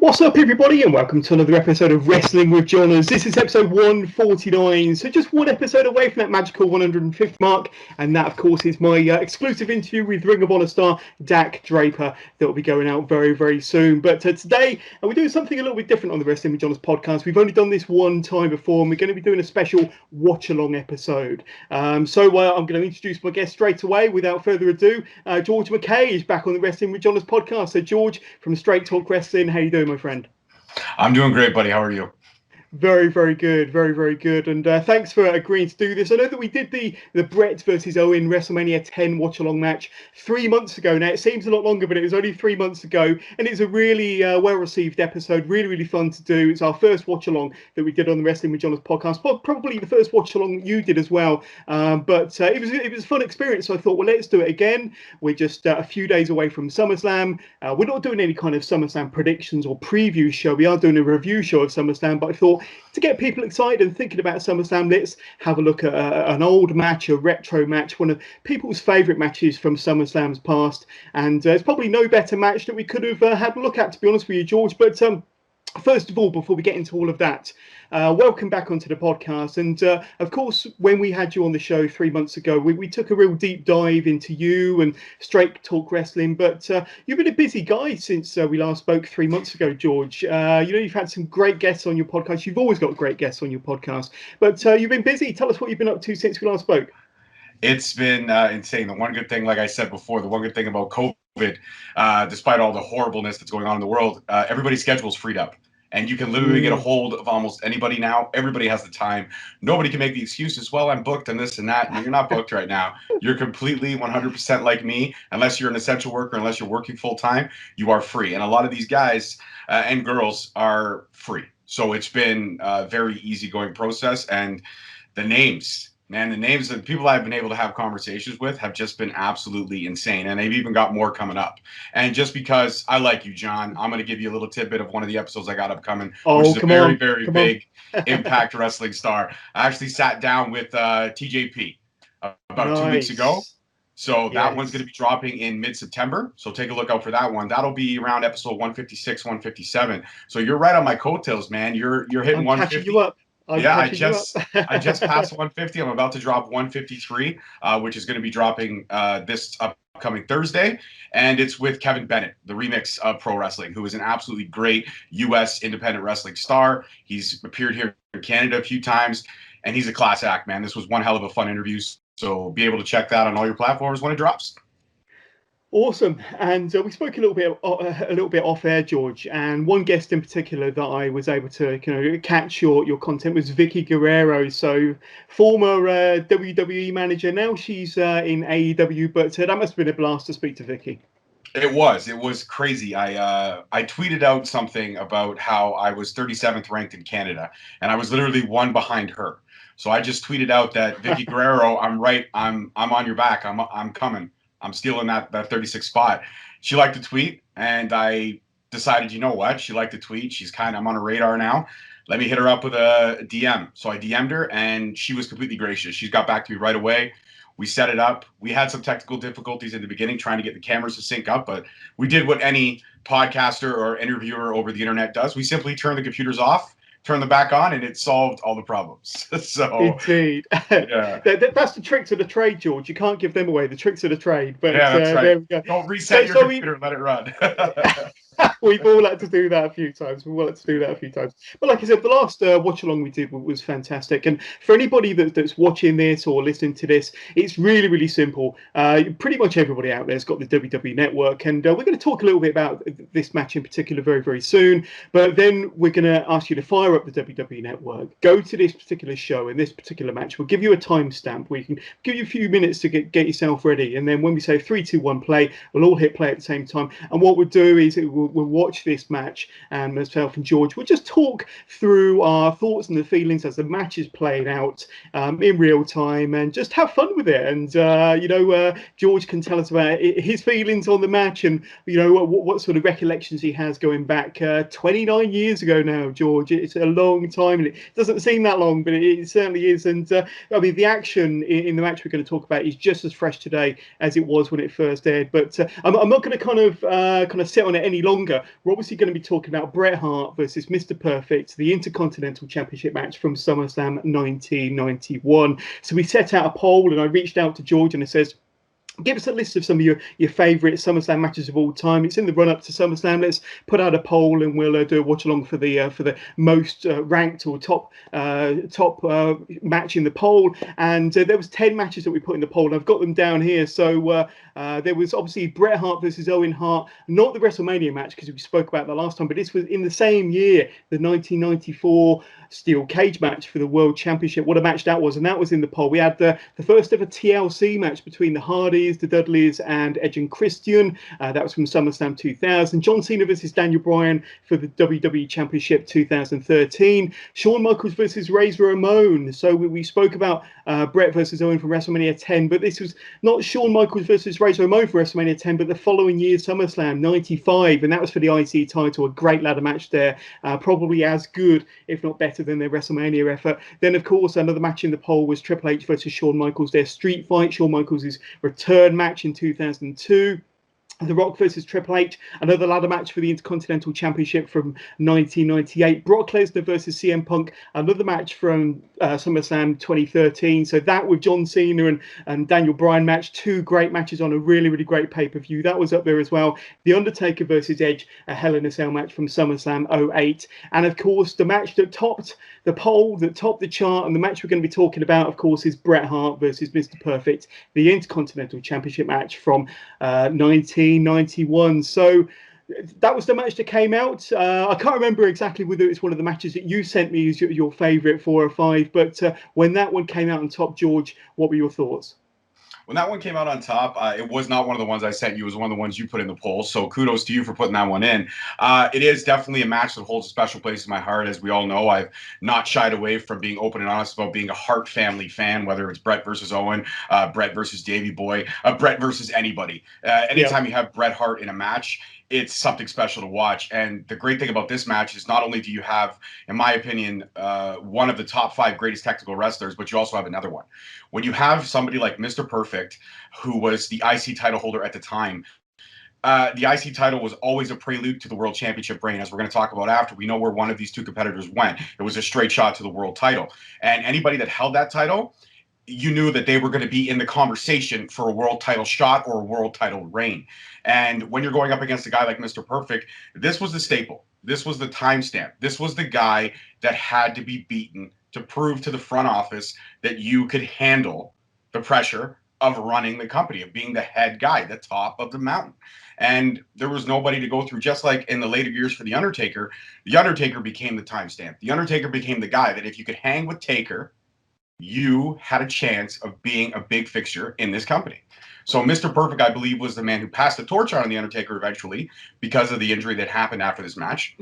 What's up, everybody, and welcome to another episode of Wrestling with Johners. This is episode 149, so just one episode away from that magical 150th mark, and that, of course, is my exclusive interview with Ring of Honor star Dak Draper that will be going out very, very soon. But today, we're doing something a little bit different on the Wrestling with Johners podcast. We've only done this one time before, and we're going to be doing a special watch-along episode. So I'm going to introduce my guest straight away. Without further ado, George McKay is back on the Wrestling with Johners podcast. So, George, from Straight Talk Wrestling, how you doing, my friend? I'm doing great, buddy. How are you? Very, very good. Very, very good. And thanks for agreeing to do this. I know that we did the Bret versus Owen WrestleMania 10 watch-along match 3 months ago. Now, it seems a lot longer, but it was only 3 months ago. And it's a really well-received episode. Really, really fun to do. It's our first watch-along that we did on the Wrestling with Johners podcast. Well, probably the first watch-along you did as well. But it was a fun experience. So I thought, well, let's do it again. We're just a few days away from SummerSlam. We're not doing any kind of SummerSlam predictions or preview show. We are doing a review show of SummerSlam, but I thought, to get people excited and thinking about SummerSlam, let's have a look at an old match, a retro match, one of people's favourite matches from SummerSlam's past. And there's probably no better match that we could have had a look at, to be honest with you, George. But first of all, before we get into all of that, welcome back onto the podcast. And of course, when we had you on the show 3 months ago, we took a real deep dive into you and Straight Talk Wrestling. But you've been a busy guy since we last spoke 3 months ago, George. You've had some great guests on your podcast. You've always got great guests on your podcast. But you've been busy. Tell us what you've been up to since we last spoke. It's been insane. The one good thing, like I said before, the one good thing about COVID, despite all the horribleness that's going on in the world, everybody's schedule's freed up. And you can literally get a hold of almost anybody now. Everybody has the time. Nobody can make the excuses, well, I'm booked and this and that. And you're not booked right now. You're completely 100% like me. Unless you're an essential worker, unless you're working full time, you are free. And a lot of these guys and girls are free. So it's been a very easygoing process. And the names, man, the names of the people I've been able to have conversations with have just been absolutely insane. And they've even got more coming up. And just because I like you, John, I'm going to give you a little tidbit of one of the episodes I got upcoming, which is a very, very big Impact Wrestling star. I actually sat down with TJP about 2 weeks ago. So that one's going to be dropping in mid-September. So take a look out for that one. That'll be around episode 156, 157. So you're right on my coattails, man. You're hitting 150. Catching you up. I just passed 150. I'm about to drop 153, which is going to be dropping this upcoming Thursday. And it's with Kevin Bennett, the remix of Pro Wrestling, who is an absolutely great U.S. independent wrestling star. He's appeared here in Canada a few times, and he's a class act, man. This was one hell of a fun interview. So be able to check that on all your platforms when it drops. Awesome. And we spoke a little bit off air, George, and one guest in particular that I was able to catch your content was Vicky Guerrero. So former WWE manager, now she's in AEW, but that must have been a blast to speak to Vicky. It was crazy. I tweeted out something about how I was 37th ranked in Canada, and I was literally one behind her. So I just tweeted out that Vicky Guerrero, I'm right. I'm on your back. I'm coming. I'm stealing that 36th spot. She liked the tweet, and I decided, you know what? She liked the tweet. I'm on her radar now. Let me hit her up with a DM. So I DM'd her, and she was completely gracious. She got back to me right away. We set it up. We had some technical difficulties in the beginning trying to get the cameras to sync up, but we did what any podcaster or interviewer over the internet does. We simply turned the computers off, turn them back on, and it solved all the problems. So indeed, yeah. That's the tricks of the trade, George. You can't give them away. The tricks of the trade. But yeah, that's right. There we go. Don't reset your computer. Let it run. We've all had to do that a few times. But like I said, the last watch along we did was fantastic. And for anybody that's watching this or listening to this, it's really, really simple. Pretty much everybody out there has got the WWE Network, and we're going to talk a little bit about this match in particular very, very soon. But then we're going to ask you to fire up the WWE Network, go to this particular show and this particular match. We'll give you a timestamp where you can give you a few minutes to get yourself ready. And then when we say 3, 2, 1, play, we'll all hit play at the same time. And what we'll do is we'll watch this match, and myself and George will just talk through our thoughts and the feelings as the match is playing out in real time, and just have fun with it. And George can tell us about his feelings on the match, and what sort of recollections he has going back 29 years ago now. George, it's a long time, and it doesn't seem that long, but it certainly is. And I mean, the action in the match we're going to talk about is just as fresh today as it was when it first aired. But I'm not going to kind of sit on it any longer. we're obviously going to be talking about Bret Hart versus Mr. Perfect, the Intercontinental Championship match from SummerSlam 1991. So we set out a poll, and I reached out to George and I says, give us a list of some of your favourite SummerSlam matches of all time. It's in the run-up to SummerSlam. Let's put out a poll, and we'll do a watch-along for the most ranked or top match in the poll. And there was 10 matches that we put in the poll, and I've got them down here. So there was obviously Bret Hart versus Owen Hart, not the WrestleMania match because we spoke about that last time, but this was in the same year, the 1994 steel cage match for the World Championship. What a match that was, and that was in the poll. We had the first ever TLC match between the Hardys, the Dudleys, and Edge and Christian. That was from SummerSlam 2000. John Cena versus Daniel Bryan for the WWE Championship 2013. Shawn Michaels versus Razor Ramon. So we spoke about Bret versus Owen from WrestleMania 10, but this was not Shawn Michaels versus Razor Ramon for WrestleMania 10, but the following year, SummerSlam 95, and that was for the IC title. A great ladder match there, probably as good, if not better, than their WrestleMania effort. Then, of course, another match in the poll was Triple H versus Shawn Michaels, their street fight, Shawn Michaels' return match in 2002. The Rock versus Triple H, another ladder match for the Intercontinental Championship from 1998. Brock Lesnar versus CM Punk, another match from SummerSlam 2013. So that with John Cena and Daniel Bryan match, two great matches on a really, really great pay-per-view. That was up there as well. The Undertaker versus Edge, a Hell in a Cell match from SummerSlam 08. And of course, the match that topped the poll, that topped the chart, and the match we're going to be talking about, of course, is Bret Hart versus Mr. Perfect, the Intercontinental Championship match from 1991. So that was the match that came out. I can't remember exactly whether it's one of the matches that you sent me as your favourite 4 or 5, but when that one came out on top, George, what were your thoughts? When that one came out on top, it was not one of the ones I sent you. It was one of the ones you put in the poll. So kudos to you for putting that one in. It is definitely a match that holds a special place in my heart. As we all know, I've not shied away from being open and honest about being a Hart family fan, whether it's Bret versus Owen, Bret versus Davey Boy, Bret versus anybody. Anytime you have Bret Hart in a match, it's something special to watch. And the great thing about this match is not only do you have, in my opinion, one of the top 5 greatest technical wrestlers, but you also have another one. When you have somebody like Mr. Perfect, who was the IC title holder at the time, the IC title was always a prelude to the World Championship reign, as we're going to talk about after. We know where one of these two competitors went. It was a straight shot to the world title. And anybody that held that title, you knew that they were going to be in the conversation for a world title shot or a world title reign. And when you're going up against a guy like Mr. Perfect, this was the staple. This was the timestamp. This was the guy that had to be beaten to prove to the front office that you could handle the pressure of running the company, of being the head guy, the top of the mountain. And there was nobody to go through. Just like in the later years for The Undertaker became the timestamp. The Undertaker became the guy that if you could hang with Taker, you had a chance of being a big fixture in this company. So Mr. Perfect, I believe, was the man who passed the torch on The Undertaker eventually because of the injury that happened after this match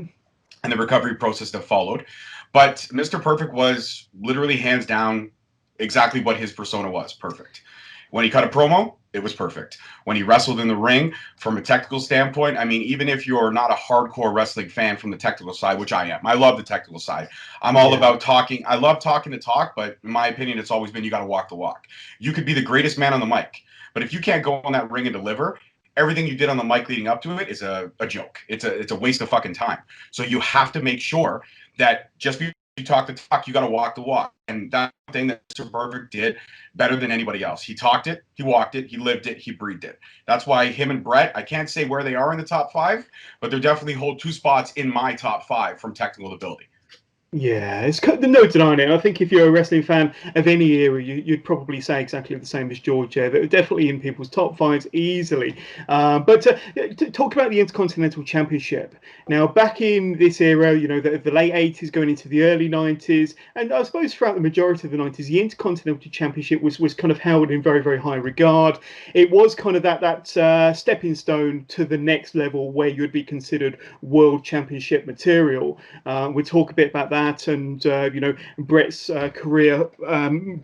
and the recovery process that followed. But Mr. Perfect was literally hands down exactly what his persona was, perfect. When he cut a promo, it was perfect. When he wrestled in the ring, from a technical standpoint, I mean, even if you're not a hardcore wrestling fan from the technical side, which I am, I love the technical side. I'm all about talking. I love talking the talk, but in my opinion, it's always been you got to walk the walk. You could be the greatest man on the mic, but if you can't go on that ring and deliver, everything you did on the mic leading up to it is a joke. It's a waste of fucking time. So you have to make sure that just because you talk the talk, you got to walk the walk. And that's the thing that Mr. Perfect did better than anybody else. He talked it, he walked it, he lived it, he breathed it. That's why him and Bret, I can't say where they are in the top 5, but they definitely hold 2 spots in my top 5 from technical ability. Yeah, it's no denying it. I think if you're a wrestling fan of any era, you'd probably say exactly the same as George. They're definitely in people's top 5s easily. But to talk about the Intercontinental Championship. Now, back in this era, you know, the late 80s going into the early 90s, and I suppose throughout the majority of the 90s, the Intercontinental Championship was kind of held in very, very high regard. It was kind of that stepping stone to the next level where you'd be considered World Championship material. We'll talk a bit about that. And you know, Bret's career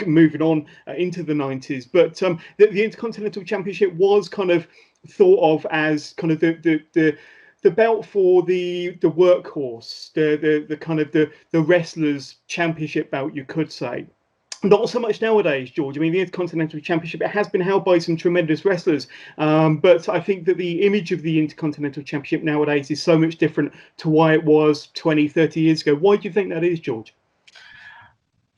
moving on into the 90s, but the Intercontinental Championship was kind of thought of as kind of the belt for the workhorse, the kind of the wrestlers' championship belt, you could say. Not so much nowadays, George. I mean, the Intercontinental Championship, it has been held by some tremendous wrestlers, but I think that the image of the Intercontinental Championship nowadays is so much different to why it was 20, 30 years ago. Why do you think that is, George?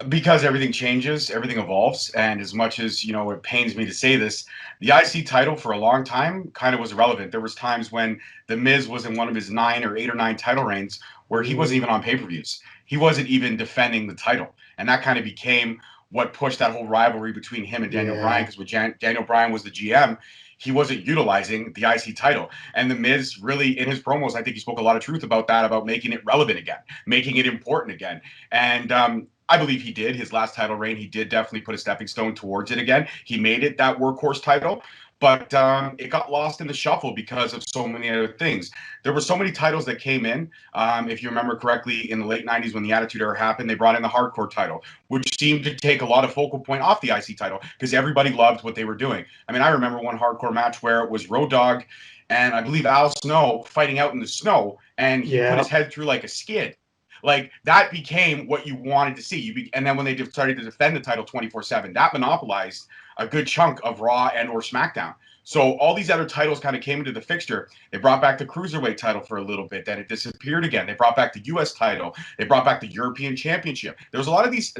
Because everything changes, everything evolves, and as much as it pains me to say this, the IC title for a long time kind of was irrelevant. There was times when the Miz was in one of his 8 or 9 title reigns where he wasn't even on pay-per-views. He wasn't even defending the title, and that kind of became what pushed that whole rivalry between him and Daniel Bryan. Because when Daniel Bryan was the GM, he wasn't utilizing the IC title, and the Miz really, in his promos, I think he spoke a lot of truth about that, about making it relevant again, making it important again, and I believe he did. His last title reign, he did definitely put a stepping stone towards it again. He made it that workhorse title, but it got lost in the shuffle because of so many other things. There were so many titles that came in. If you remember correctly, in the late 90s when the Attitude Era happened, they brought in the Hardcore title, which seemed to take a lot of focal point off the IC title because everybody loved what they were doing. I mean, I remember one Hardcore match where it was Road Dogg and I believe Al Snow fighting out in the snow, and he put his head through like a skid. Like that became what you wanted to see. And then when they started to defend the title 24/7, that monopolized a good chunk of Raw and or SmackDown. So all these other titles kind of came into the fixture. They brought back the Cruiserweight title for a little bit. Then it disappeared again. They brought back the U.S. title. They brought back the European Championship. There was a lot of these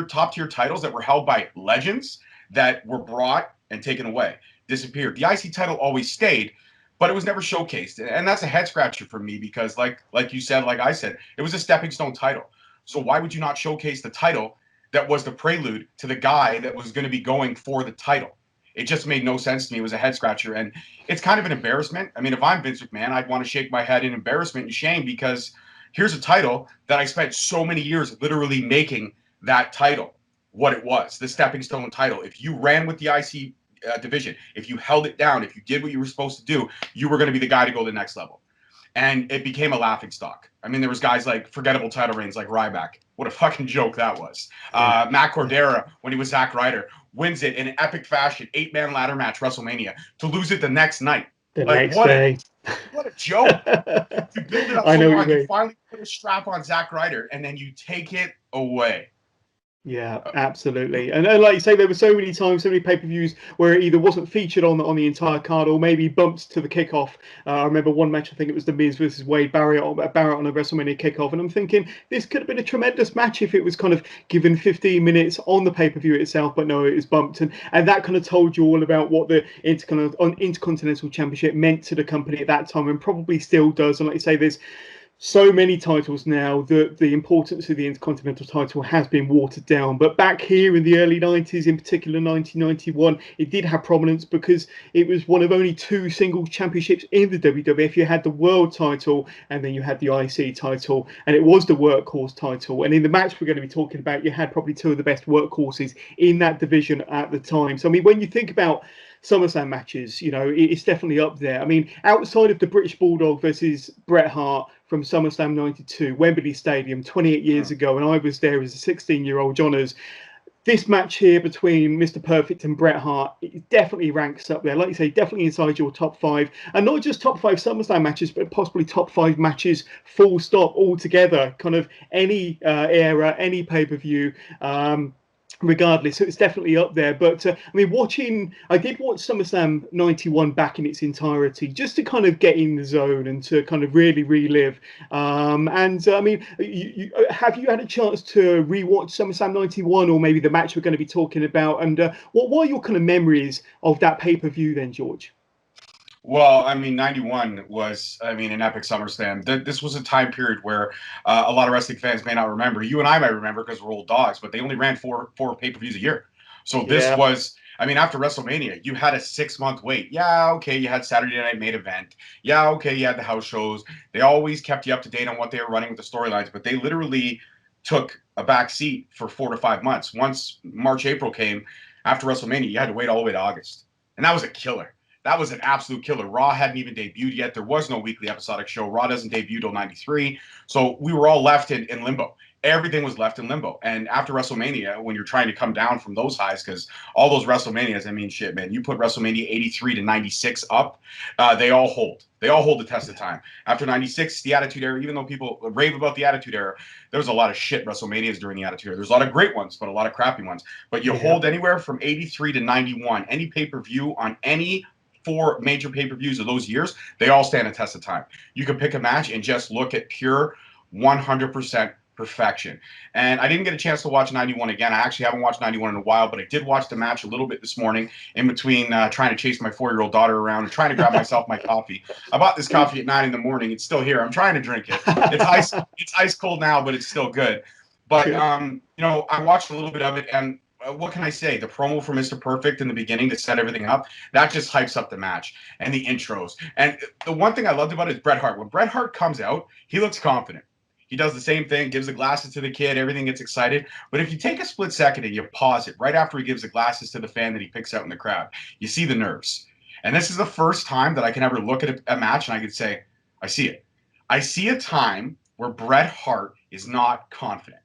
top tier titles that were held by legends that were brought and taken away, disappeared. The IC title always stayed, but it was never showcased. And that's a head scratcher for me because like you said, like I said, it was a stepping stone title. So why would you not showcase the title that was the prelude to the guy that was going to be going for the title? It just made no sense to me. It was a head scratcher, and it's kind of an embarrassment. I mean, if I'm Vince McMahon, I'd want to shake my head in embarrassment and shame because here's a title that I spent so many years literally making that title what it was, the stepping stone title. If you ran with the IC division, if you held it down, if you did what you were supposed to do, you were going to be the guy to go to the next level. And it became a laughing stock. I mean, there was guys like forgettable title reigns like Ryback. What a fucking joke that was. Matt Cordera, when he was Zack Ryder, wins it in an epic fashion, 8-man ladder match, WrestleMania, to lose it the next night. The next day. What a joke. You build it up so long, you finally put a strap on Zack Ryder, and then you take it away. Yeah, absolutely. And like you say, there were so many times, so many pay-per-views where it either wasn't featured on the entire card or maybe bumped to the kickoff. I remember one match, I think it was The Miz versus Wade Barrett on a WrestleMania kickoff. And I'm thinking this could have been a tremendous match if it was kind of given 15 minutes on the pay-per-view itself. But no, it was bumped. And that kind of told you all about what the Intercontinental Championship meant to the company at that time and probably still does. And like you say, there's so many titles now that the importance of the Intercontinental title has been watered down. But back here in the early 90s, in particular 1991, it did have prominence because it was one of only 2 singles championships in the WWF. You had the world title and then you had the IC title, and it was the workhorse title. And in the match we're going to be talking about, you had probably 2 of the best workhorses in that division at the time. So I mean, when you think about SummerSlam matches, it's definitely up there. I mean, outside of the British Bulldog versus Bret Hart from SummerSlam 92, Wembley Stadium, 28 years ago, and I was there as a 16-year-old Johners, this match here between Mr. Perfect and Bret Hart, it definitely ranks up there. Like you say, definitely inside your top 5. And not just top 5 SummerSlam matches, but possibly top 5 matches, full stop, altogether. Kind of any era, any pay-per-view. Regardless, so it's definitely up there. But I mean, I did watch SummerSlam 91 back in its entirety just to kind of get in the zone and to kind of really relive. I mean, have you had a chance to rewatch SummerSlam 91 or maybe the match we're going to be talking about? And what are your kind of memories of that pay-per-view then, George? Well, I mean, 91 was, an epic SummerSlam. This was a time period where a lot of wrestling fans may not remember. You and I might remember because we're old dogs, but they only ran four pay-per-views a year. So this was, after WrestleMania, you had a 6-month wait. Yeah, okay, you had Saturday Night Main Event. Yeah, okay, you had the house shows. They always kept you up to date on what they were running with the storylines, but they literally took a back seat for 4 to 5 months. Once March, April came after WrestleMania, you had to wait all the way to August. And that was a killer. That was an absolute killer. Raw hadn't even debuted yet. There was no weekly episodic show. Raw doesn't debut till 93. So we were all left in limbo. everything was left in limbo. And after WrestleMania, when you're trying to come down from those highs, because all those WrestleManias, I mean, shit, man, you put WrestleMania 83 to 96 up, they all hold. They all hold the test of time. After 96, the Attitude Era, even though people rave about the Attitude Era, there was a lot of shit WrestleManias during the Attitude Era. There's a lot of great ones, but a lot of crappy ones. But you hold anywhere from 83 to 91, any pay-per-view on any 4 major pay-per-views of those years, they all stand a test of time. You can pick a match and just look at pure 100% perfection. And I didn't get a chance to watch 91 again. I actually haven't watched 91 in a while, but I did watch the match a little bit this morning in between trying to chase my 4-year-old daughter around and trying to grab myself my coffee. I bought this coffee at 9 in the morning. It's still here. I'm trying to drink it. It's ice cold now, but it's still good. But, you know, I watched a little bit of it, and what can I say? The promo for Mr. Perfect in the beginning to set everything up, that just hypes up the match and the intros. And the one thing I loved about it is Bret Hart. When Bret Hart comes out, he looks confident. He does the same thing, gives the glasses to the kid, everything gets excited. But if you take a split second and you pause it right after he gives the glasses to the fan that he picks out in the crowd, you see the nerves. And this is the first time that I can ever look at a match and I can say, I see it. I see a time where Bret Hart is not confident.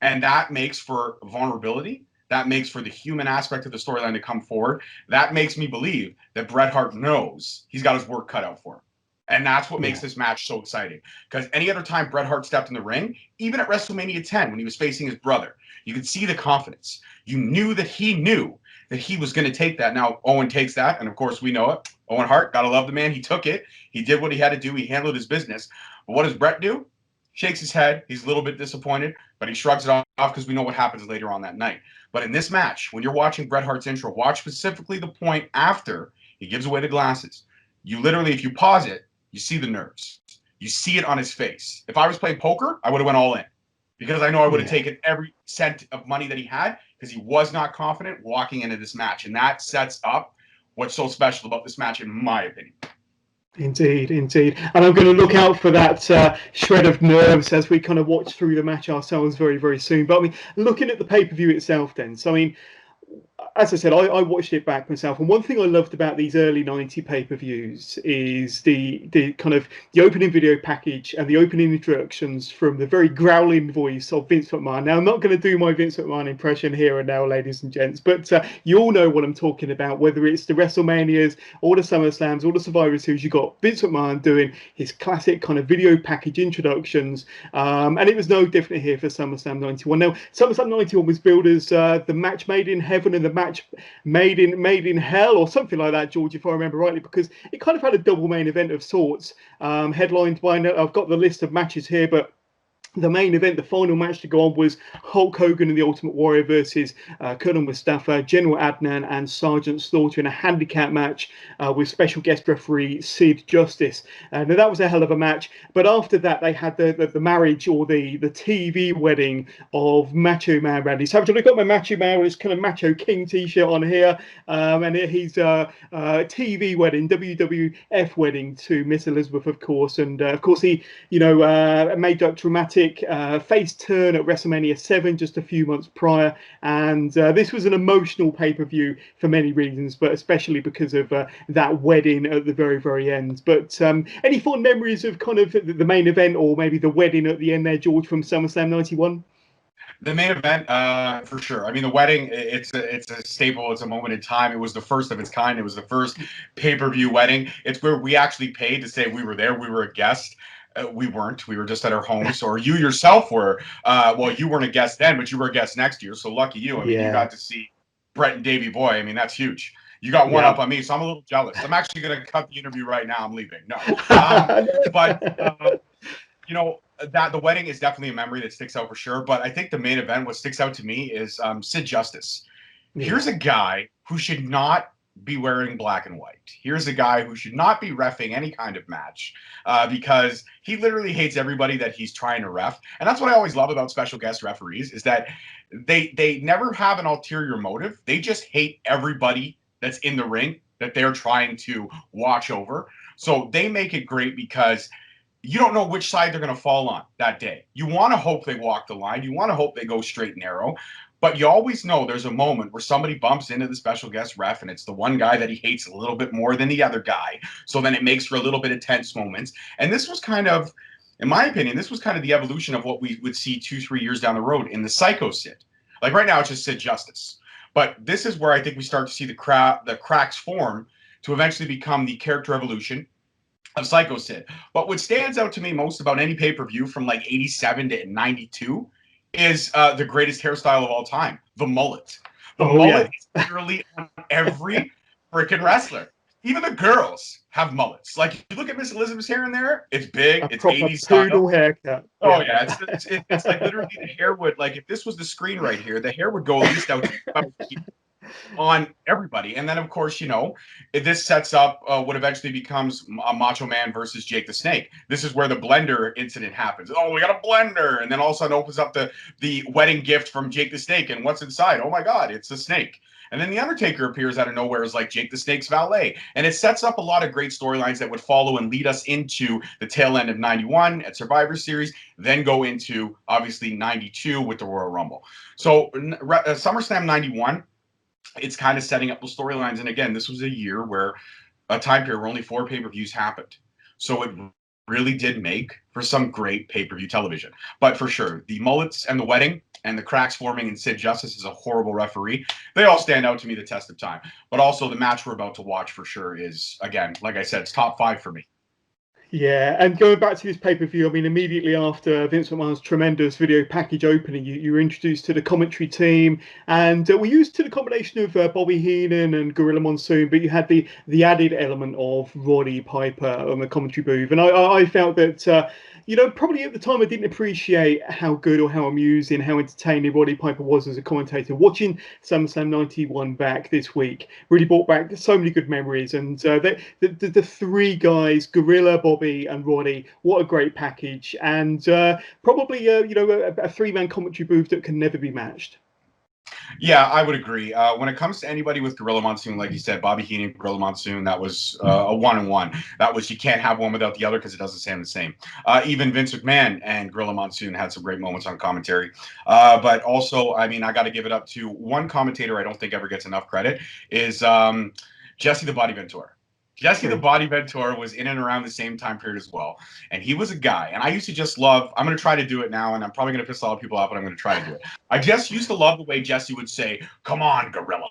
And that makes for vulnerability. That makes for the human aspect of the storyline to come forward. That makes me believe that Bret Hart knows he's got his work cut out for him. And that's what makes this match so exciting. Because any other time Bret Hart stepped in the ring, even at WrestleMania 10 when he was facing his brother, you could see the confidence. You knew that he was going to take that. Now, Owen takes that, and of course we know it. Owen Hart, gotta love the man. He took it. He did what he had to do. He handled his business. But what does Bret do? Shakes his head. He's a little bit disappointed, but he shrugs it off because we know what happens later on that night. But in this match, when you're watching Bret Hart's intro, watch specifically the point after he gives away the glasses. You literally, if you pause it, you see the nerves. You see it on his face. If I was playing poker, I would have went all in because I know I would have taken every cent of money that he had because he was not confident walking into this match. And that sets up what's so special about this match, in my opinion. Indeed. And I'm going to look out for that shred of nerves as we kind of watch through the match ourselves very, very soon. But I mean, looking at the pay-per-view itself then, so I mean, as I said, I watched it back myself, and one thing I loved about these early 90 pay-per-views is the kind of the opening video package and the opening introductions from the very growling voice of Vince McMahon. Now, I'm not going to do my Vince McMahon impression here and now, ladies and gents, but you all know what I'm talking about, whether it's the WrestleManias or the SummerSlams or the Survivor Series. You got Vince McMahon doing his classic kind of video package introductions, and it was no different here for SummerSlam 91. Now, SummerSlam 91 was billed as the match made in heaven and the match made in hell, or something like that, George, if I remember rightly, because it kind of had a double main event of sorts, headlined by, I've got the list of matches here, but the main event, the final match to go on, was Hulk Hogan and the Ultimate Warrior versus Colonel Mustafa, General Adnan, and Sergeant Slaughter in a handicap match with special guest referee Sid Justice. Now that was a hell of a match. But after that, they had the marriage, or the TV wedding of Macho Man Randy Savage. I've got my Macho Man, this kind of Macho King T-shirt on here, and he's TV wedding, WWF wedding to Miss Elizabeth, of course, and of course he, made that dramatic face turn at WrestleMania 7 just a few months prior, and this was an emotional pay-per-view for many reasons, but especially because of that wedding at the very, very end. But any fond memories of kind of the main event, or maybe the wedding at the end there, George, from SummerSlam 91? The main event, for sure. I mean, the wedding, it's a staple. It's a moment in time. It was the first of its kind. It was the first pay-per-view wedding. It's where we actually paid to say we were there. We were a guest. We weren't. We were just at our homes. Or you yourself were. Well, you weren't a guest then, but you were a guest next year. So lucky you. I mean, you got to see Bret and Davey Boy. I mean, that's huge. You got one up on me, so I'm a little jealous. I'm actually going to cut the interview right now. I'm leaving. No. But that the wedding is definitely a memory that sticks out for sure. But I think the main event, what sticks out to me, is Sid Justice. Here's a guy who should not be wearing black and white. Here's a guy who should not be reffing any kind of match because he literally hates everybody that he's trying to ref. And that's what I always love about special guest referees, is that they never have an ulterior motive. They just hate everybody that's in the ring that they're trying to watch over. So they make it great because you don't know which side they're going to fall on that day. You want to hope they walk the line. You want to hope they go straight and narrow. But you always know there's a moment where somebody bumps into the special guest ref, and it's the one guy that he hates a little bit more than the other guy. So then it makes for a little bit of tense moments. And this was kind of, in my opinion, this was kind of the evolution of what we would see 2-3 years down the road in the Psycho Sid. Like right now, it's just Sid Justice. But this is where I think we start to see the cracks form to eventually become the character evolution of Psycho Sid. But what stands out to me most about any pay-per-view from like 87 to 92 is the greatest hairstyle of all time, the mullet. The mullet is literally on every freaking wrestler. Even the girls have mullets. Like, you look at Miss Elizabeth's hair in there, it's big, it's 80s style. Haircut. Oh, yeah. It's like literally the hair would, like, if this was the screen right here, the hair would go at least out on everybody. And then, of course, you know, this sets up what eventually becomes Macho Man versus Jake the Snake. This is where the blender incident happens. Oh, we got a blender. And then all of a sudden opens up the wedding gift from Jake the Snake. And what's inside? Oh, my God, it's the snake. And then The Undertaker appears out of nowhere as like Jake the Snake's valet. And it sets up a lot of great storylines that would follow and lead us into the tail end of 91 at Survivor Series, then go into, obviously, 92 with the Royal Rumble. So SummerSlam 91, it's kind of setting up the storylines. And again, this was a year where a time period where only 4 pay-per-views happened. So it really did make for some great pay-per-view television. But for sure, the mullets and the wedding and the cracks forming in Sid Justice is a horrible referee. They all stand out to me the test of time. But also the match we're about to watch for sure is, again, like I said, it's top 5 for me. Yeah, and going back to this pay-per-view, I mean, immediately after Vince McMahon's tremendous video package opening, you were introduced to the commentary team, and we used to the combination of Bobby Heenan and Gorilla Monsoon, but you had the added element of Roddy Piper on the commentary booth, and I felt that you know, probably at the time I didn't appreciate how good or how amusing, how entertaining Roddy Piper was as a commentator. Watching SummerSlam 91 back this week really brought back so many good memories. And the 3 guys, Gorilla, Bobby, and Roddy, what a great package. And probably, you know, a 3-man commentary booth that can never be matched. Yeah, I would agree. When it comes to anybody with Gorilla Monsoon, like you said, Bobby Heenan, Gorilla Monsoon, that was a 1-on-1. That was, you can't have one without the other because it doesn't sound the same. Even Vince McMahon and Gorilla Monsoon had some great moments on commentary. But also, I mean, I got to give it up to one commentator I don't think ever gets enough credit is Jesse the Body Ventura. Jesse the Body Ventura was in and around the same time period as well. And he was a guy. And I used to just love, I'm going to try to do it now, and I'm probably going to piss a lot of people off, but I'm going to try to do it. I just used to love the way Jesse would say, "Come on, Gorilla."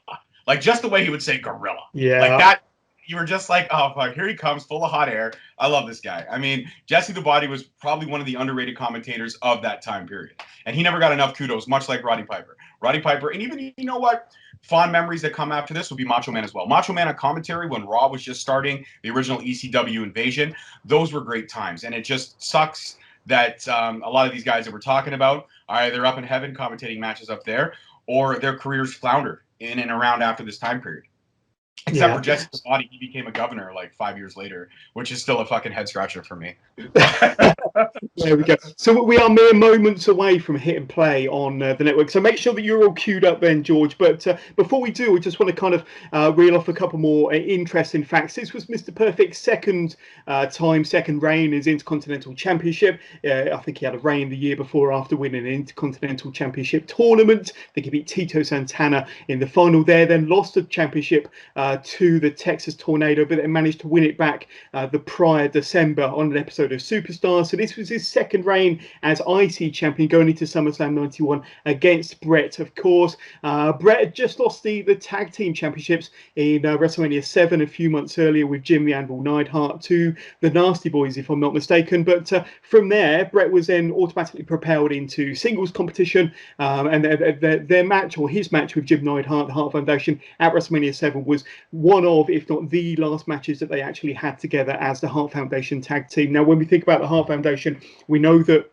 Like, just the way he would say Gorilla. Yeah. Like that. You were just like, oh, fuck, here he comes, full of hot air. I love this guy. I mean, Jesse the Body was probably one of the underrated commentators of that time period. And he never got enough kudos, much like Roddy Piper. Roddy Piper, and even, you know what? Fond memories that come after this would be Macho Man as well. Macho Man on commentary when Raw was just starting, the original ECW invasion, those were great times. And it just sucks that a lot of these guys that we're talking about are either up in heaven commentating matches up there, or their careers floundered in and around after this time period. Except for Jesse the Body, he became a governor like 5 years later, which is still a fucking head scratcher for me. There we go. So we are mere moments away from hit and play on the network. So make sure that you're all queued up then, George. But before we do, we just want to kind of reel off a couple more interesting facts. This was Mr. Perfect's second reign as Intercontinental Championship. I think he had a reign the year before after winning an Intercontinental Championship tournament. I think he beat Tito Santana in the final there, then lost the championship to the Texas Tornado, but then managed to win it back the prior December on an episode of Superstar. So this was his second reign as IC champion going into SummerSlam 91 against Bret, of course. Bret had just lost the tag team championships in WrestleMania 7 a few months earlier with Jim the Anvil Neidhart to the Nasty Boys, if I'm not mistaken. But from there, Bret was then automatically propelled into singles competition, and their match, or his match with Jim Neidhart, the Hart Foundation, at WrestleMania 7 was one of, if not the last matches that they actually had together as the Hart Foundation tag team. Now, when we think about the Hart Foundation, we know that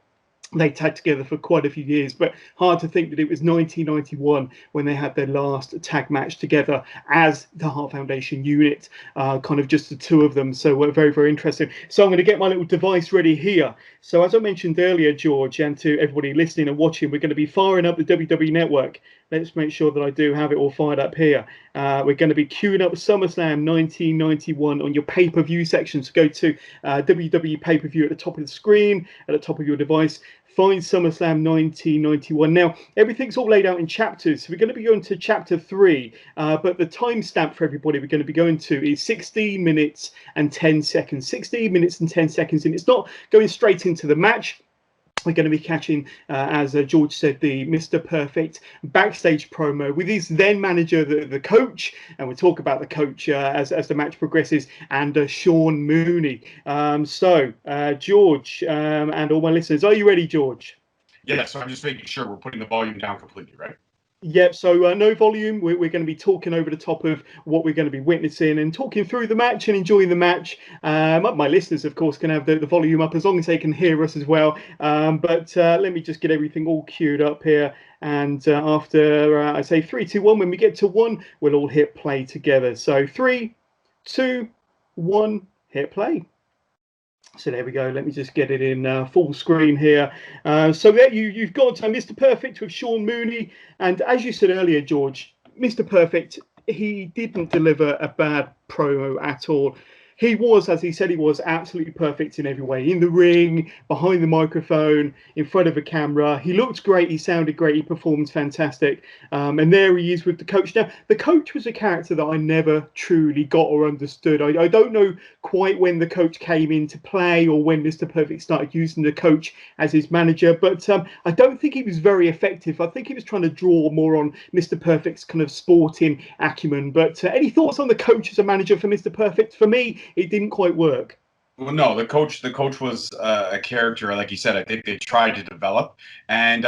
they tagged together for quite a few years, but hard to think that it was 1991 when they had their last tag match together as the Hart Foundation unit, kind of just the two of them. So very, very interesting. So I'm going to get my little device ready here. So as I mentioned earlier, George, and to everybody listening and watching, we're going to be firing up the WWE Network. Let's make sure that I do have it all fired up here. We're going to be queuing up SummerSlam 1991 on your pay-per-view section. So go to WWE pay-per-view at the top of the screen, at the top of your device. find SummerSlam 1991. Now, everything's all laid out in chapters. So we're going to be going to chapter 3, but the timestamp for everybody we're going to be going to is 16 minutes and 10 seconds. 16 minutes and 10 seconds, and it's not going straight into the match. We're going to be catching, as George said, the Mr. Perfect backstage promo with his then manager, the coach, and we'll talk about the coach as the match progresses, and Sean Mooney. George, and all my listeners, are you ready, George? Yeah, so I'm just making sure we're putting the volume down completely, right? Yep, so no volume. We're going to be talking over the top of what we're going to be witnessing and talking through the match and enjoying the match. My listeners, of course, can have the volume up as long as they can hear us as well. But let me just get everything all queued up here. And after I say 3, 2, 1, when we get to 1, we'll all hit play together. So 3, 2, 1, hit play. So there we go. Let me just get it in full screen here. So there you've got Mr. Perfect with Sean Mooney. And as you said earlier, George, Mr. Perfect, he didn't deliver a bad promo at all. He was, as he said, he was absolutely perfect in every way. In the ring, behind the microphone, in front of a camera. He looked great. He sounded great. He performed fantastic. And there he is with the coach. Now, the coach was a character that I never truly got or understood. I don't know quite when the coach came into play or when Mr. Perfect started using the coach as his manager. But I don't think he was very effective. I think he was trying to draw more on Mr. Perfect's kind of sporting acumen. But any thoughts on the coach as a manager for Mr. Perfect? For me, it didn't quite work. Well, no, the coach was a character, like you said. I think they tried to develop, and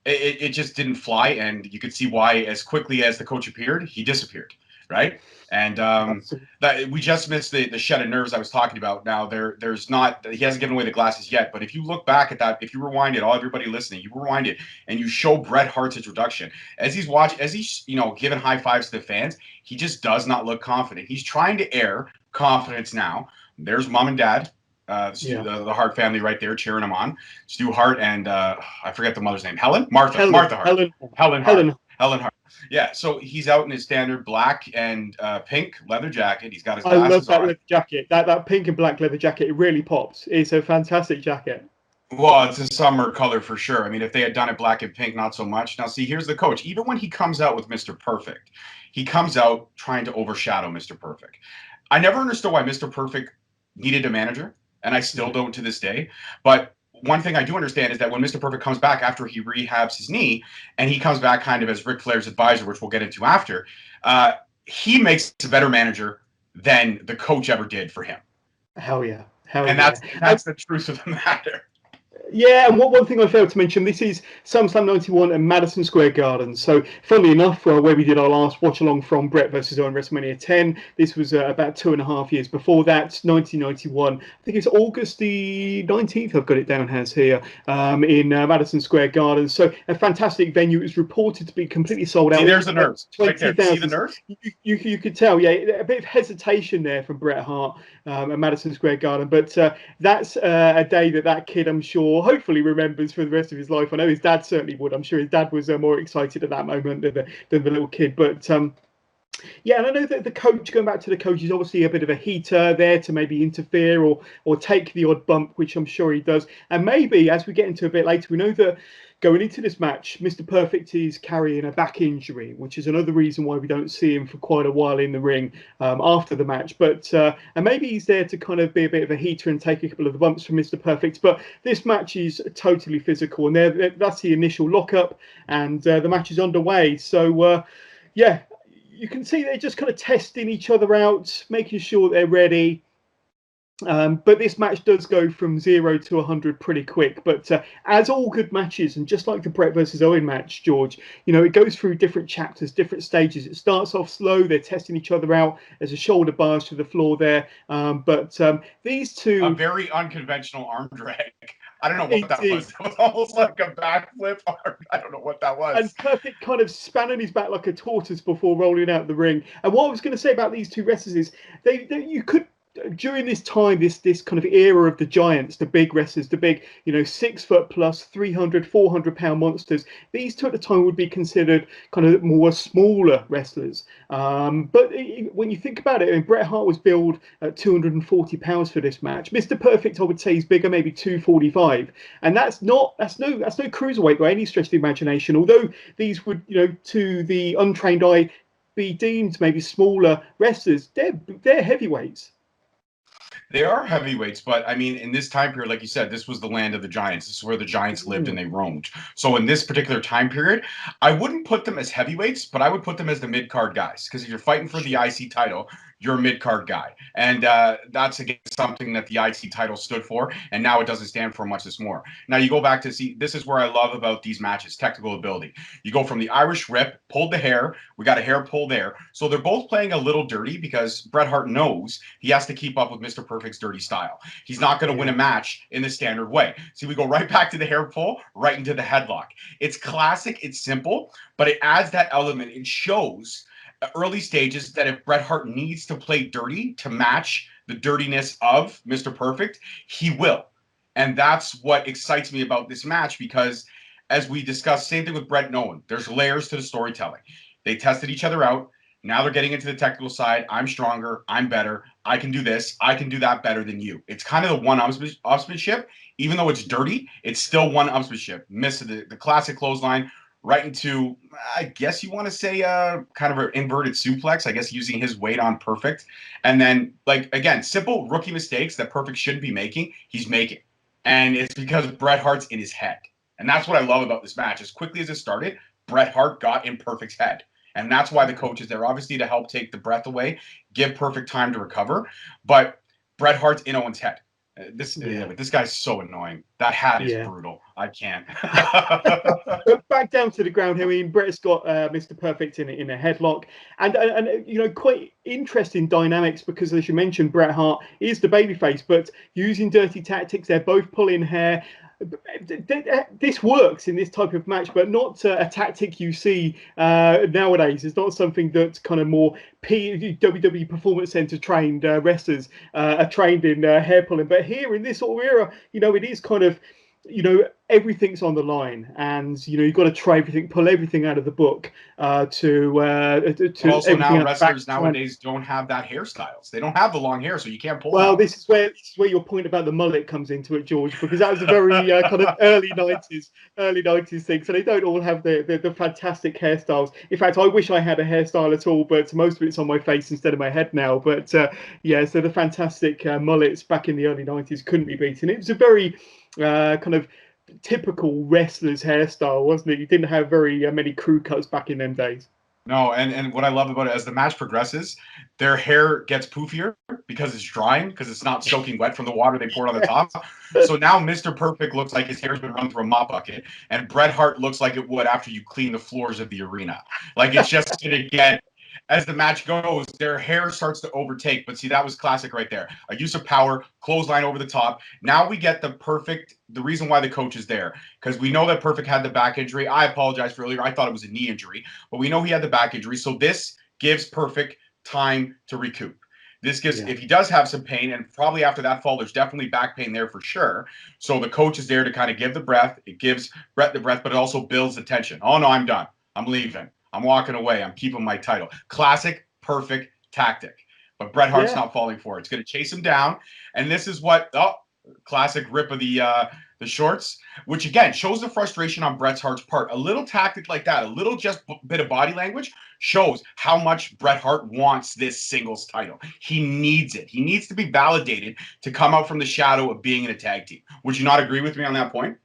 it just didn't fly. And you could see why, as quickly as the coach appeared, he disappeared, right? And that we just missed the shed of nerves I was talking about. Now there's not, he hasn't given away the glasses yet, but if you look back at that, if you rewind it, all everybody listening, you rewind it and you show Bret Hart's introduction as he's giving high fives to the fans, he just does not look confident. He's trying to air confidence now. There's mom and dad, the Hart family right there cheering him on. Stu Hart and I forget the mother's name. Martha Hart. Helen Hart. Yeah, so he's out in his standard black and pink leather jacket. He's got his glasses on. I love that leather jacket. That pink and black leather jacket, it really pops. It's a fantastic jacket. Well, it's a summer color for sure. I mean, if they had done it black and pink, not so much. Now, see, here's the coach. Even when he comes out with Mr. Perfect, he comes out trying to overshadow Mr. Perfect. I never understood why Mr. Perfect needed a manager, and I still don't to this day. But one thing I do understand is that when Mr. Perfect comes back after he rehabs his knee, and he comes back kind of as Ric Flair's advisor, which we'll get into after, he makes a better manager than the coach ever did for him. Hell yeah. And that's the truth of the matter. Yeah, and one thing I failed to mention, this is SummerSlam 91 at Madison Square Garden. So, funnily enough, where we did our last watch-along from Bret versus Owen WrestleMania 10, this was about 2.5 years before that, 1991. I think it's August the 19th, I've got it down as here, in Madison Square Garden. So, a fantastic venue. It was reported to be completely sold out. See, there's the nerves. Right there. See the nerves? You could tell, yeah, a bit of hesitation there from Bret Hart at Madison Square Garden. But that's a day that kid, I'm sure, hopefully remembers for the rest of his life. I know his dad certainly would. I'm sure his dad was more excited at that moment than the little kid. But yeah, and I know that the coach, going back to the coach, is obviously a bit of a heater there to maybe interfere or take the odd bump, which I'm sure he does. And maybe as we get into a bit later, we know that going into this match, Mr. Perfect is carrying a back injury, which is another reason why we don't see him for quite a while in the ring after the match. But and maybe he's there to kind of be a bit of a heater and take a couple of the bumps from Mr. Perfect. But this match is totally physical, and that's the initial lockup, and the match is underway. So yeah, you can see they're just kind of testing each other out, making sure they're ready. But this match does go from 0 to 100 pretty quick. But as all good matches, and just like the Bret versus Owen match, George, you know, it goes through different chapters, different stages. It starts off slow. They're testing each other out. There's a shoulder barge to the floor there. But these two... A very unconventional arm drag. I don't know what that was. It was almost like a backflip arm. I don't know what that was. And Perfect kind of span on his back like a tortoise before rolling out the ring. And what I was going to say about these two wrestlers is you could during this time, this kind of era of the giants, the big wrestlers, the big, 6 foot plus, 300, 400 pound monsters, these two at the time would be considered kind of more smaller wrestlers. But when you think about it, I mean, Bret Hart was billed at 240 pounds for this match. Mr. Perfect, I would say, is bigger, maybe 245, and that's no cruiserweight by any stretch of the imagination. Although these would, to the untrained eye, be deemed maybe smaller wrestlers, they're heavyweights. They are heavyweights, but I mean, in this time period, like you said, this was the land of the giants. This is where the giants lived and they roamed. So in this particular time period, I wouldn't put them as heavyweights, but I would put them as the mid card guys. Because if you're fighting for the IC title, you're a mid card guy, and that's again something that the IC title stood for, and now it doesn't stand for much more. Now you go back to see, this is where I love about these matches: technical ability. You go from the Irish Rip, pulled the hair. We got a hair pull there, so they're both playing a little dirty because Bret Hart knows he has to keep up with Mr. Perfect's dirty style. He's not going to win a match in the standard way. See, we go right back to the hair pull, right into the headlock. It's classic, it's simple, but it adds that element. It shows early stages that if Bret Hart needs to play dirty to match the dirtiness of Mr. Perfect, he will. And that's what excites me about this match, because as we discussed, same thing with Bret and Owen, there's layers to the storytelling. They tested each other out. Now they're getting into the technical side. I'm stronger. I'm better. I can do this. I can do that better than you. It's kind of the one-upsmanship. Even though it's dirty, it's still one-upsmanship. Miss the classic clothesline right into, I guess you want to say, kind of an inverted suplex, I guess, using his weight on Perfect. And then, like, again, simple rookie mistakes that Perfect shouldn't be making, he's making. And it's because Bret Hart's in his head. And that's what I love about this match. As quickly as it started, Bret Hart got in Perfect's head. And that's why the coach is there, obviously, to help take the breath away, give Perfect time to recover. But Bret Hart's in Owen's head. This guy's so annoying. That hat is brutal. I can't. Back down to the ground here. I mean, Bret's got Mr. Perfect in a headlock, and quite interesting dynamics, because, as you mentioned, Bret Hart is the babyface, but using dirty tactics. They're both pulling hair. This works in this type of match, but not a tactic you see nowadays. It's not something that's kind of more WWE Performance Center trained wrestlers are trained in hair pulling. But here in this sort of era, it is kind of, everything's on the line, and you've got to try everything, pull everything out of the book to also, now wrestlers nowadays don't have that hairstyles. They don't have the long hair, so you can't pull. Well, this is where your point about the mullet comes into it, George, because that was a very kind of early 90s thing. So they don't all have the fantastic hairstyles. In fact, I wish I had a hairstyle at all, but most of it's on my face instead of my head now. But so the fantastic mullets back in the early 90s couldn't be beaten. It was a very kind of typical wrestler's hairstyle, wasn't it? You didn't have very many crew cuts back in them days. No, and what I love about it, as the match progresses, their hair gets poofier because it's drying, because it's not soaking wet from the water they poured on the top. So now Mr. Perfect looks like his hair's been run through a mop bucket, and Bret Hart looks like it would after you clean the floors of the arena. Like, it's just going to get, as the match goes, their hair starts to overtake. But see, that was classic right there. A use of power, clothesline over the top. Now we get the reason why the coach is there, because we know that Perfect had the back injury. I apologize for earlier. I thought it was a knee injury, but we know he had the back injury. So this gives Perfect time to recoup. This gives, if he does have some pain, and probably after that fall, there's definitely back pain there for sure. So the coach is there to kind of give the breath. It gives Bret the breath, but it also builds the tension. Oh, no, I'm done. I'm leaving. I'm walking away. I'm keeping my title. Classic, Perfect tactic. But Bret Hart's not falling for it. It's going to chase him down. And this is what, classic rip of the shorts, which again shows the frustration on Bret Hart's part. A little tactic like that, a little just bit of body language, shows how much Bret Hart wants this singles title. He needs it. He needs to be validated to come out from the shadow of being in a tag team. Would you not agree with me on that point?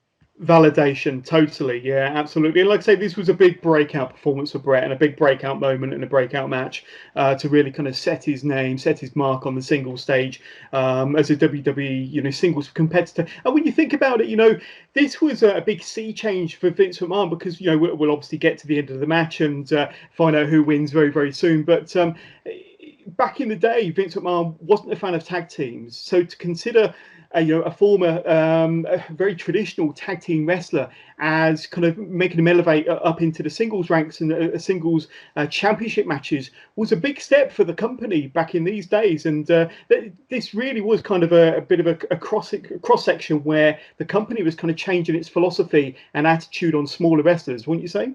Validation, totally, yeah, absolutely. And like I say, this was a big breakout performance for Bret, and a big breakout moment and a breakout match to really kind of set his name, set his mark on the singles stage as a WWE, singles competitor. And when you think about it, this was a big sea change for Vince McMahon, because we'll obviously get to the end of the match and find out who wins very, very soon. But back in the day, Vince McMahon wasn't a fan of tag teams, so to consider a former, a very traditional tag team wrestler, as kind of making him elevate up into the singles ranks and singles championship matches was a big step for the company back in these days. And this really was kind of a bit of a cross section where the company was kind of changing its philosophy and attitude on smaller wrestlers, wouldn't you say?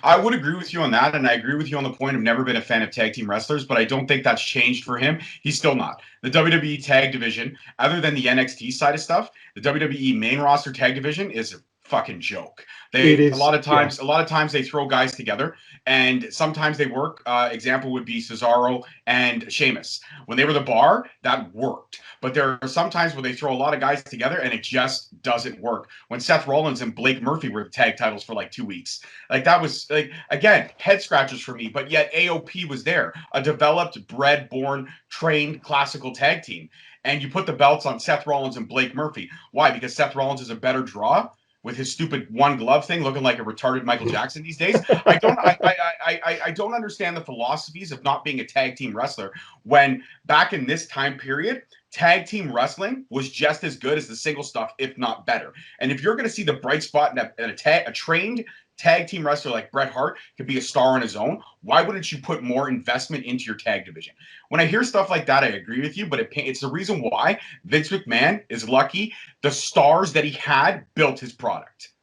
I would agree with you on that, and I agree with you on the point. I've never been a fan of tag team wrestlers, but I don't think that's changed for him. He's still not. The WWE tag division, other than the NXT side of stuff, the WWE main roster tag division is a fucking joke. It They a is, lot of times, a lot of times they throw guys together, and sometimes they work. Example would be Cesaro and Sheamus. When they were the Bar, that worked. But there are some times where they throw a lot of guys together, and it just doesn't work. When Seth Rollins and Blake Murphy were the tag titles for like 2 weeks, like that was like again head scratchers for me. But yet AOP was there, a developed, bred, born, trained classical tag team, and you put the belts on Seth Rollins and Blake Murphy. Why? Because Seth Rollins is a better draw with his stupid one glove thing, looking like a retarded Michael Jackson these days. I don't understand the philosophies of not being a tag team wrestler when back in this time period, tag team wrestling was just as good as the single stuff, if not better. And if you're going to see the bright spot in a trained tag team wrestler like Bret Hart could be a star on his own, why wouldn't you put more investment into your tag division? When I hear stuff like that, I agree with you, but it's the reason why Vince McMahon is lucky the stars that he had built his product.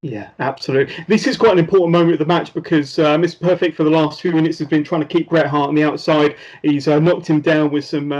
Yeah, absolutely. This is quite an important moment of the match because Mr. Perfect for the last few minutes has been trying to keep Bret Hart on the outside. He's knocked him down with some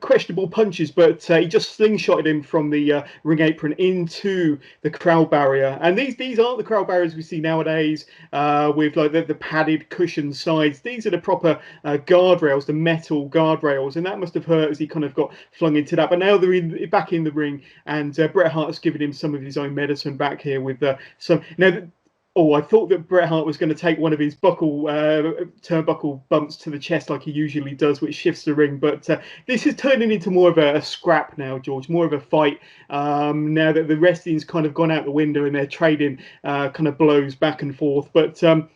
questionable punches, but he just slingshotted him from the ring apron into the crowd barrier. And these aren't the crowd barriers we see nowadays with like the padded cushion sides. These are the proper guardrails, the metal guardrails, and that must have hurt as he kind of got flung into that. But now they're back in the ring, and Bret Hart's given him some of his own medicine back here with some now. Oh, I thought that Bret Hart was going to take one of his turnbuckle bumps to the chest like he usually does, which shifts the ring. But this is turning into more of a scrap now, George, more of a fight. Now that the wrestling's kind of gone out the window and they're trading kind of blows back and forth. But still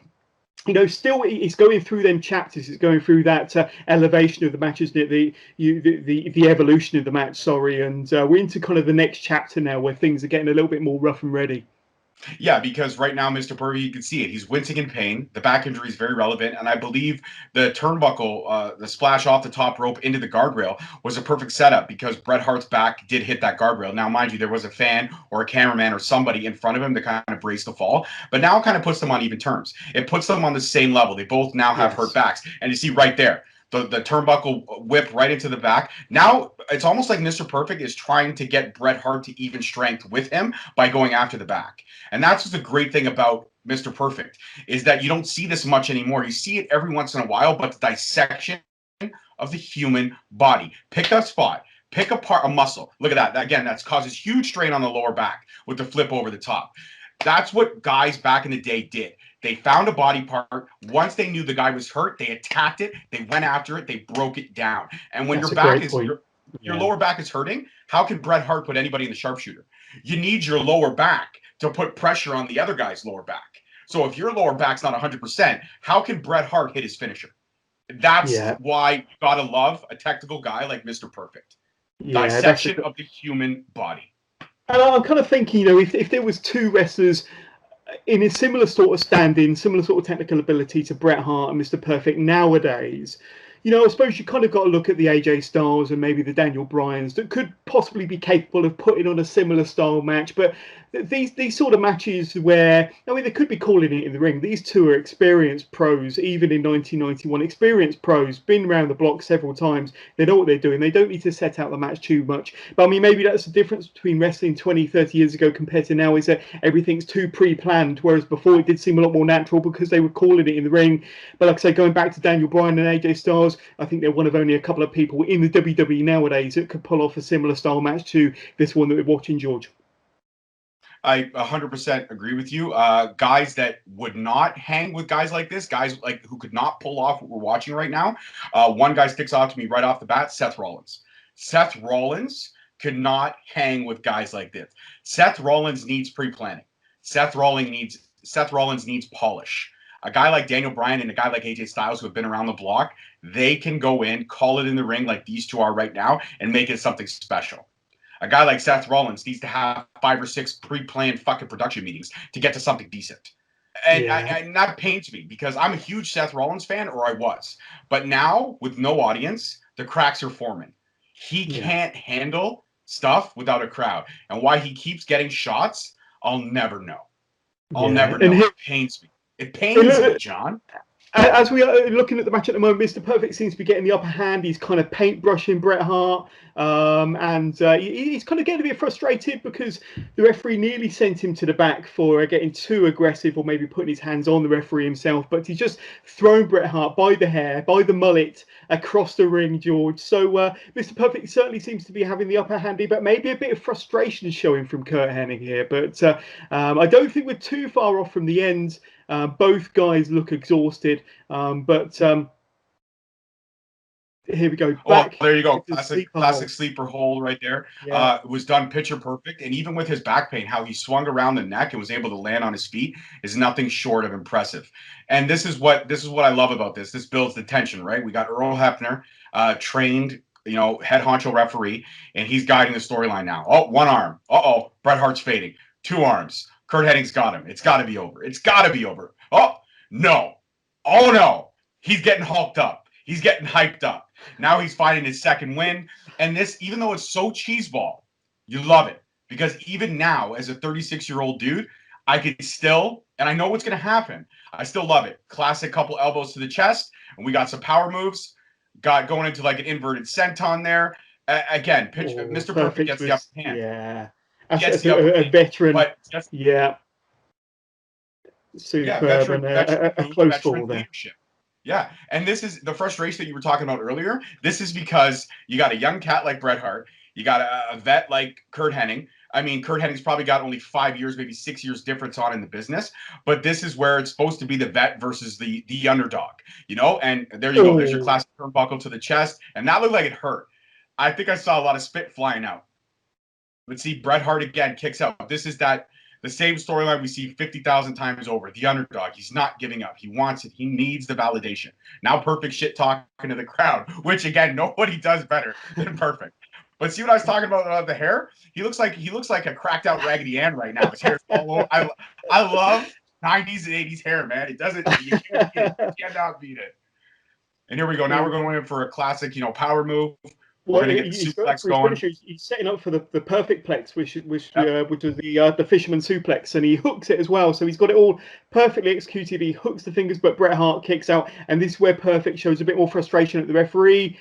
it's going through them chapters. It's going through that elevation of the matches, the evolution of the match. Sorry, and we're into kind of the next chapter now, where things are getting a little bit more rough and ready. Yeah, because right now, Mr. Purdy, you can see it. He's wincing in pain. The back injury is very relevant. And I believe the turnbuckle, the splash off the top rope into the guardrail was a perfect setup because Bret Hart's back did hit that guardrail. Now, mind you, there was a fan or a cameraman or somebody in front of him to kind of brace the fall. But now it kind of puts them on even terms. It puts them on the same level. They both now have hurt backs. And you see right there, the turnbuckle whip right into the back. Now it's almost like Mr. Perfect is trying to get Bret Hart to even strength with him by going after the back. And that's what's the great thing about Mr. Perfect is that you don't see this much anymore. You see it every once in a while, but the dissection of the human body. Pick a spot. Pick apart a muscle. Look at that. Again, that causes huge strain on the lower back with the flip over the top. That's what guys back in the day did. They found a body part. Once they knew the guy was hurt, they attacked it. They went after it. They broke it down. And when your back is your lower back is hurting, how can Bret Hart put anybody in the sharpshooter? You need your lower back to put pressure on the other guy's lower back. So if your lower back's not 100%, how can Bret Hart hit his finisher? That's why you gotta love a technical guy like Mr. Perfect. Dissection of the human body. And I'm kind of thinking, if there was two wrestlers in a similar sort of standing, similar sort of technical ability to Bret Hart and Mr. Perfect nowadays, I suppose you kind of got to look at the AJ Styles and maybe the Daniel Bryans that could possibly be capable of putting on a similar style match. But these sort of matches where, they could be calling it in the ring. These two are experienced pros, even in 1991. Experienced pros, been around the block several times. They know what they're doing. They don't need to set out the match too much. But maybe that's the difference between wrestling 20, 30 years ago compared to now, is that everything's too pre-planned. Whereas before it did seem a lot more natural because they were calling it in the ring. But like I say, going back to Daniel Bryan and AJ Styles, I think they're one of only a couple of people in the WWE nowadays that could pull off a similar style match to this one that we're watching, George. I 100% agree with you. Guys that would not hang with guys like this, guys like who could not pull off what we're watching right now. One guy sticks out to me right off the bat, Seth Rollins. Seth Rollins could not hang with guys like this. Seth Rollins needs pre-planning. Seth Rollins needs polish. A guy like Daniel Bryan and a guy like AJ Styles who have been around the block, they can go in, call it in the ring like these two are right now, and make it something special. A guy like Seth Rollins needs to have 5 or 6 pre-planned fucking production meetings to get to something decent. And that pains me because I'm a huge Seth Rollins fan, or I was. But now, with no audience, the cracks are forming. He can't handle stuff without a crowd. And why he keeps getting shots, I'll never know. I'll never know. It pains me. It pains me, John. As we are looking at the match at the moment, Mr. Perfect seems to be getting the upper hand. He's kind of paintbrushing Bret Hart, and he's kind of getting a bit frustrated because the referee nearly sent him to the back for getting too aggressive or maybe putting his hands on the referee himself. But he's just thrown Bret Hart by the hair, by the mullet, across the ring, George. So Mr. Perfect certainly seems to be having the upper hand, but maybe a bit of frustration showing from Kurt Hennig here. But I don't think we're too far off from the end. Both guys look exhausted, but here we go. Back there you go. Classic sleeper hold right there. It was done picture perfect. And even with his back pain, how he swung around the neck and was able to land on his feet is nothing short of impressive. And this is what I love about this. This builds the tension, right? We got Earl Hebner, trained, head honcho referee, and he's guiding the storyline now. Oh, one arm. Bret Hart's fading. 2 arms. Kurt Hennig's got him. It's got to be over. It's got to be over. Oh, no. Oh, no. He's getting hulked up. He's getting hyped up. Now he's fighting his second win. And this, even though it's so cheeseball, you love it. Because even now, as a 36-year-old dude, I could still, and I know what's going to happen, I still love it. Classic couple elbows to the chest. And we got some power moves. Got going into like an inverted senton there. Again, Mr. Perfect gets the upper hand. Yeah. As a veteran, superb and a close fall there. Leadership. Yeah, and this is the frustration that you were talking about earlier. This is because you got a young cat like Bret Hart, you got a vet like Kurt Hennig. I mean, Kurt Hennig's probably got only 5 years, maybe 6 years difference on in the business, but this is where it's supposed to be the vet versus the underdog, And there you go. There's your classic turnbuckle to the chest, and that looked like it hurt. I think I saw a lot of spit flying out. Let's see, Bret Hart again kicks out. This is the same storyline we see 50,000 times over. The underdog, he's not giving up. He wants it. He needs the validation. Now Perfect shit talking to the crowd, which again, nobody does better than Perfect. But see what I was talking about the hair? He looks like a cracked out Raggedy Ann right now. His hair's all over. I love 90s and 80s hair, man. It doesn't. You can't beat it. You cannot beat it. And here we go. Now we're going in for a classic, power move. We're going to get the suplex going. He's setting up for the perfect plex, which is the fisherman suplex, and he hooks it as well. So he's got it all perfectly executed. He hooks the fingers, but Bret Hart kicks out, and this is where Perfect shows a bit more frustration at the referee.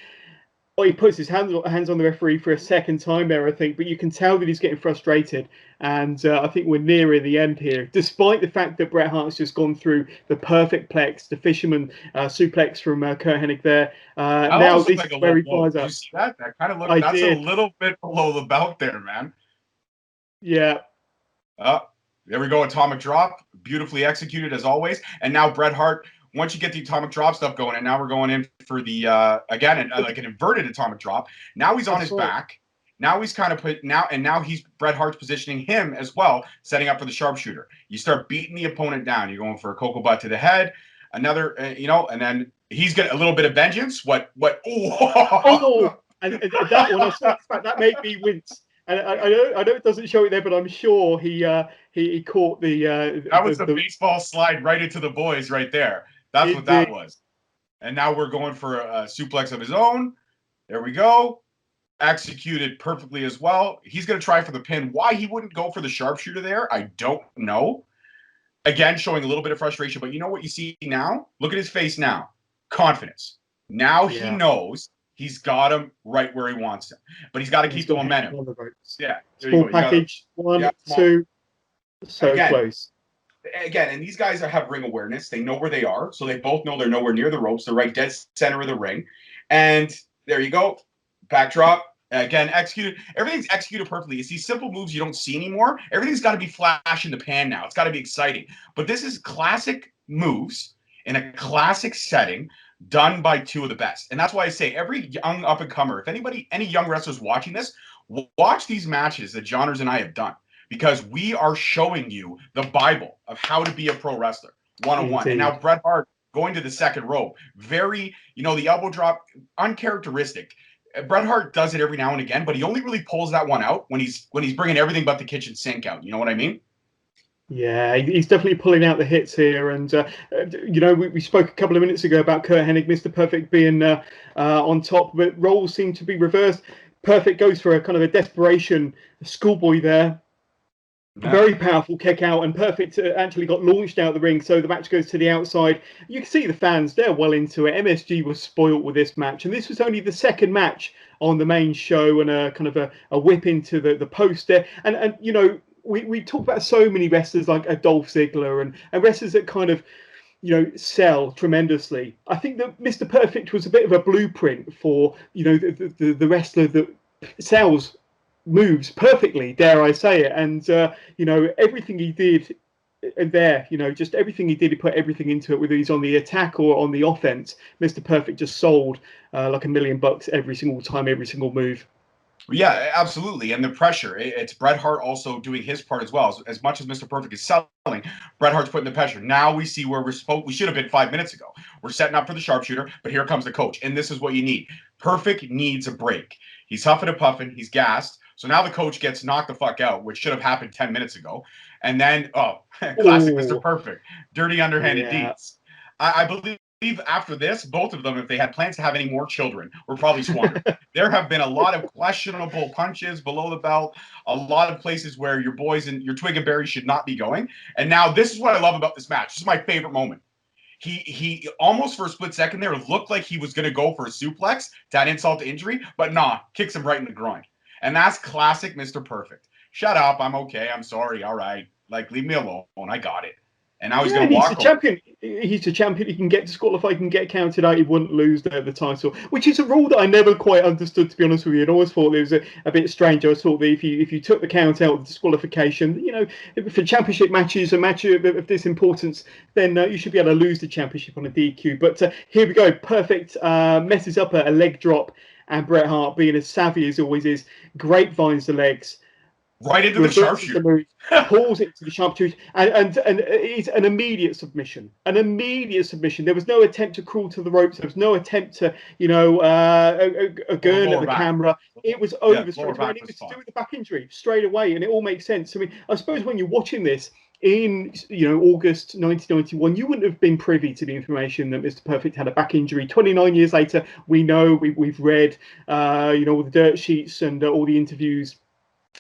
Well, he puts his hands on the referee for a second time there, I think, but you can tell that he's getting frustrated, and I think we're nearing the end here, despite the fact that Bret Hart's just gone through the perfect plex, the fisherman suplex from Kurt Hennig there. Now this is where he fires up. You see that? That kind of looks. That's a little bit below the belt there, man. Yeah. There we go. Atomic drop, beautifully executed as always, and now Bret Hart. Once you get the atomic drop stuff going, and now we're going in for the like an inverted atomic drop. Now he's on his back. Now he's kind of now he's Bret Hart's positioning him as well, setting up for the sharpshooter. You start beating the opponent down. You're going for a cocoa butt to the head, another, and then he's getting a little bit of vengeance. What? Oh, and that one, that made me wince. And I know it doesn't show it there, but I'm sure he caught the. That was the baseball slide right into the boys right there. That's what that was. And now we're going for a suplex of his own. There we go. Executed perfectly as well. He's going to try for the pin. Why he wouldn't go for the sharpshooter there, I don't know. Again, showing a little bit of frustration. But you know what you see now? Look at his face now. Confidence. Now he knows he's got him right where he wants him. But he's got to keep the momentum. Yeah. Small package. 1, 2. So close. Again, and these guys have ring awareness. They know where they are. So they both know they're nowhere near the ropes. They're right dead center of the ring. And there you go. Backdrop. Again, executed. Everything's executed perfectly. It's these simple moves you don't see anymore. Everything's got to be flash in the pan now. It's got to be exciting. But this is classic moves in a classic setting done by two of the best. And that's why I say every young up-and-comer, if any young wrestlers watching this, watch these matches that Johners and I have done. Because we are showing you the Bible of how to be a pro wrestler. 101. And Indeed. now Bret Hart going to the second rope. Very, the elbow drop, uncharacteristic. Bret Hart does it every now and again, but he only really pulls that one out when he's bringing everything but the kitchen sink out. You know what I mean? Yeah, he's definitely pulling out the hits here. And, we spoke a couple of minutes ago about Kurt Hennig, Mr. Perfect being on top, but roles seem to be reversed. Perfect goes for a kind of a desperation schoolboy there. Yeah. Very powerful kick out, and Perfect actually got launched out of the ring, so the match goes to the outside. You can see the fans, they're well into it. MSG was spoilt with this match, and this was only the second match on the main show, and a kind of a whip into the poster. And we talk about so many wrestlers like Dolph Ziggler and wrestlers that kind of, sell tremendously. I think that Mr. Perfect was a bit of a blueprint for, the wrestler that sells, moves perfectly, dare I say it. And, everything he did there, just everything he did, he put everything into it, whether he's on the attack or on the offense. Mr. Perfect just sold like $1 million every single time, every single move. Yeah, absolutely. And the pressure, it's Bret Hart also doing his part as well. As much as Mr. Perfect is selling, Bret Hart's putting the pressure. Now we see where we should have been 5 minutes ago. We're setting up for the sharpshooter, but here comes the coach. And this is what you need. Perfect needs a break. He's huffing and puffing. He's gassed. So now the coach gets knocked the fuck out, which should have happened 10 minutes ago. And then, classic Mr. Perfect. Dirty underhanded deeds. I believe after this, both of them, if they had plans to have any more children, were probably squandered. There have been a lot of questionable punches below the belt, a lot of places where your boys and your Twig and Berry should not be going. And now this is what I love about this match. This is my favorite moment. He almost for a split second there looked like he was going to go for a suplex to add insult to injury, but nah, kicks him right in the groin. And that's classic Mr. Perfect. Shut up. I'm okay. I'm sorry. All right. Like, leave me alone. I got it. And now he's going to walk. He's a champion. He's a champion. He can get disqualified, he can get counted out. He wouldn't lose the title, which is a rule that I never quite understood, to be honest with you. I always thought it was a bit strange. I thought that if you took the count out of disqualification, for championship matches, a match of this importance, then you should be able to lose the championship on a DQ. But here we go. Perfect messes up a leg drop, and Bret Hart, being as savvy as always is, grapevines the legs. Right into the sharpshooter. Pulls it to the sharpshooter, and it's an immediate submission. An immediate submission. There was no attempt to crawl to the ropes. There was no attempt to, a gurn at the camera. It was over straight away. And it was to do with the back injury straight away, and it all makes sense. I mean, I suppose when you're watching this in August 1991, you wouldn't have been privy to the information that Mr. Perfect had a back injury. 29 years later, we know, we've read, all the dirt sheets and all the interviews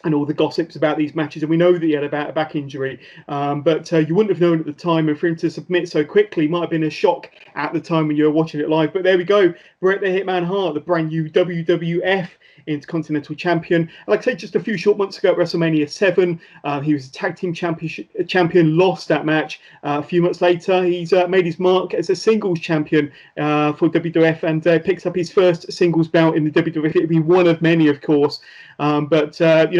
and all the gossips about these matches, and we know that he had a back injury, but you wouldn't have known at the time, and for him to submit so quickly might have been a shock at the time when you were watching it live. But there we go, Bret the Hitman Hart, the brand new WWF Intercontinental Champion. Like I said, just a few short months ago at WrestleMania 7, he was a tag team champion, lost that match. A few months later, he's made his mark as a singles champion for WWF, and picks up his first singles bout in the WWF. It'll be one of many, of course, but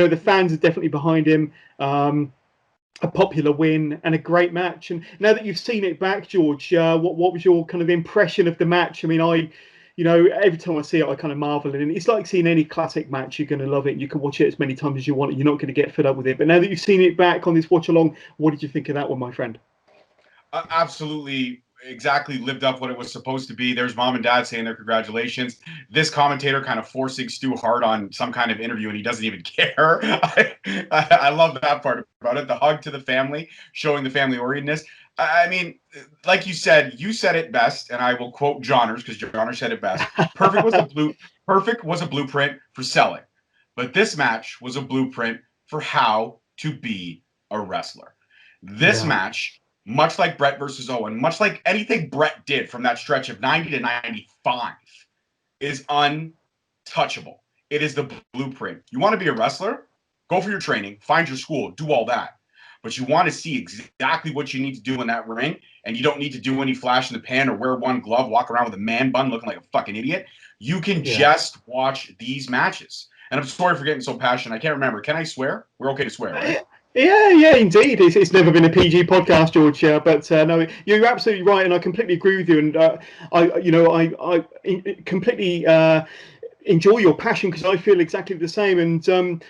the fans are definitely behind him. A popular win and a great match. And now that you've seen it back, George, what was your kind of impression of the match? I mean, every time I see it, I kind of marvel at it. It's like seeing any classic match. You're going to love it. You can watch it as many times as you want. You're not going to get fed up with it. But now that you've seen it back on this watch along, what did you think of that one, my friend? Absolutely. Exactly lived up what it was supposed to be. There's mom and dad saying their congratulations. This commentator kind of forcing Stu Hart on some kind of interview, and he doesn't even care. I love that part about it. The hug to the family, showing the family orientedness. I mean, like you said it best, and I will quote Johners because Johners said it best. Perfect was a blueprint for selling, but this match was a blueprint for how to be a wrestler. This match, much like Bret versus Owen, much like anything Bret did from that stretch of 90 to 95, is untouchable. It is the blueprint. You want to be a wrestler? Go for your training, find your school, do all that. But you want to see exactly what you need to do in that ring, and you don't need to do any flash in the pan or wear one glove, walk around with a man bun looking like a fucking idiot. You can just watch these matches. And I'm sorry for getting so passionate. I can't remember. Can I swear? We're okay to swear, right? Yeah, indeed. It's never been a PG podcast, George. But no, you're absolutely right, and I completely agree with you. And I completely enjoy your passion, because I feel exactly the same. And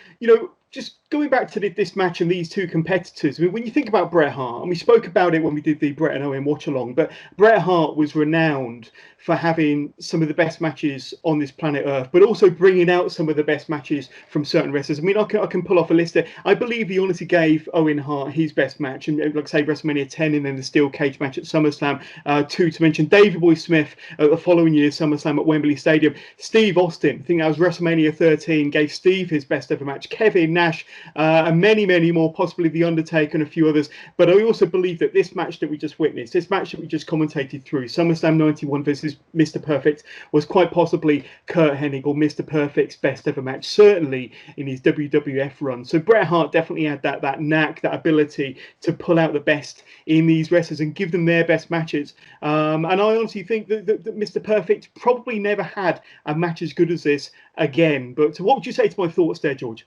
just going back to this match and these two competitors, I mean, when you think about Bret Hart, and we spoke about it when we did the Bret and Owen watch along, but Bret Hart was renowned for having some of the best matches on this planet Earth, but also bringing out some of the best matches from certain wrestlers. I mean, I can pull off a list there. I believe he honestly gave Owen Hart his best match, and like I say, WrestleMania 10, and then the steel cage match at SummerSlam. Two to mention, Davey Boy Smith the following year, SummerSlam at Wembley Stadium. Steve Austin, I think that was WrestleMania 13, gave Steve his best ever match. Kevin Nash, and many, many more, possibly The Undertaker and a few others. But I also believe that this match that we just witnessed, this match that we just commentated through, SummerSlam 91 versus Mr. Perfect, was quite possibly Curt Hennig or Mr. Perfect's best ever match, certainly in his WWF run. So Bret Hart definitely had that knack, that ability to pull out the best in these wrestlers and give them their best matches. And I honestly think that Mr. Perfect probably never had a match as good as this again. But so what would you say to my thoughts there, George?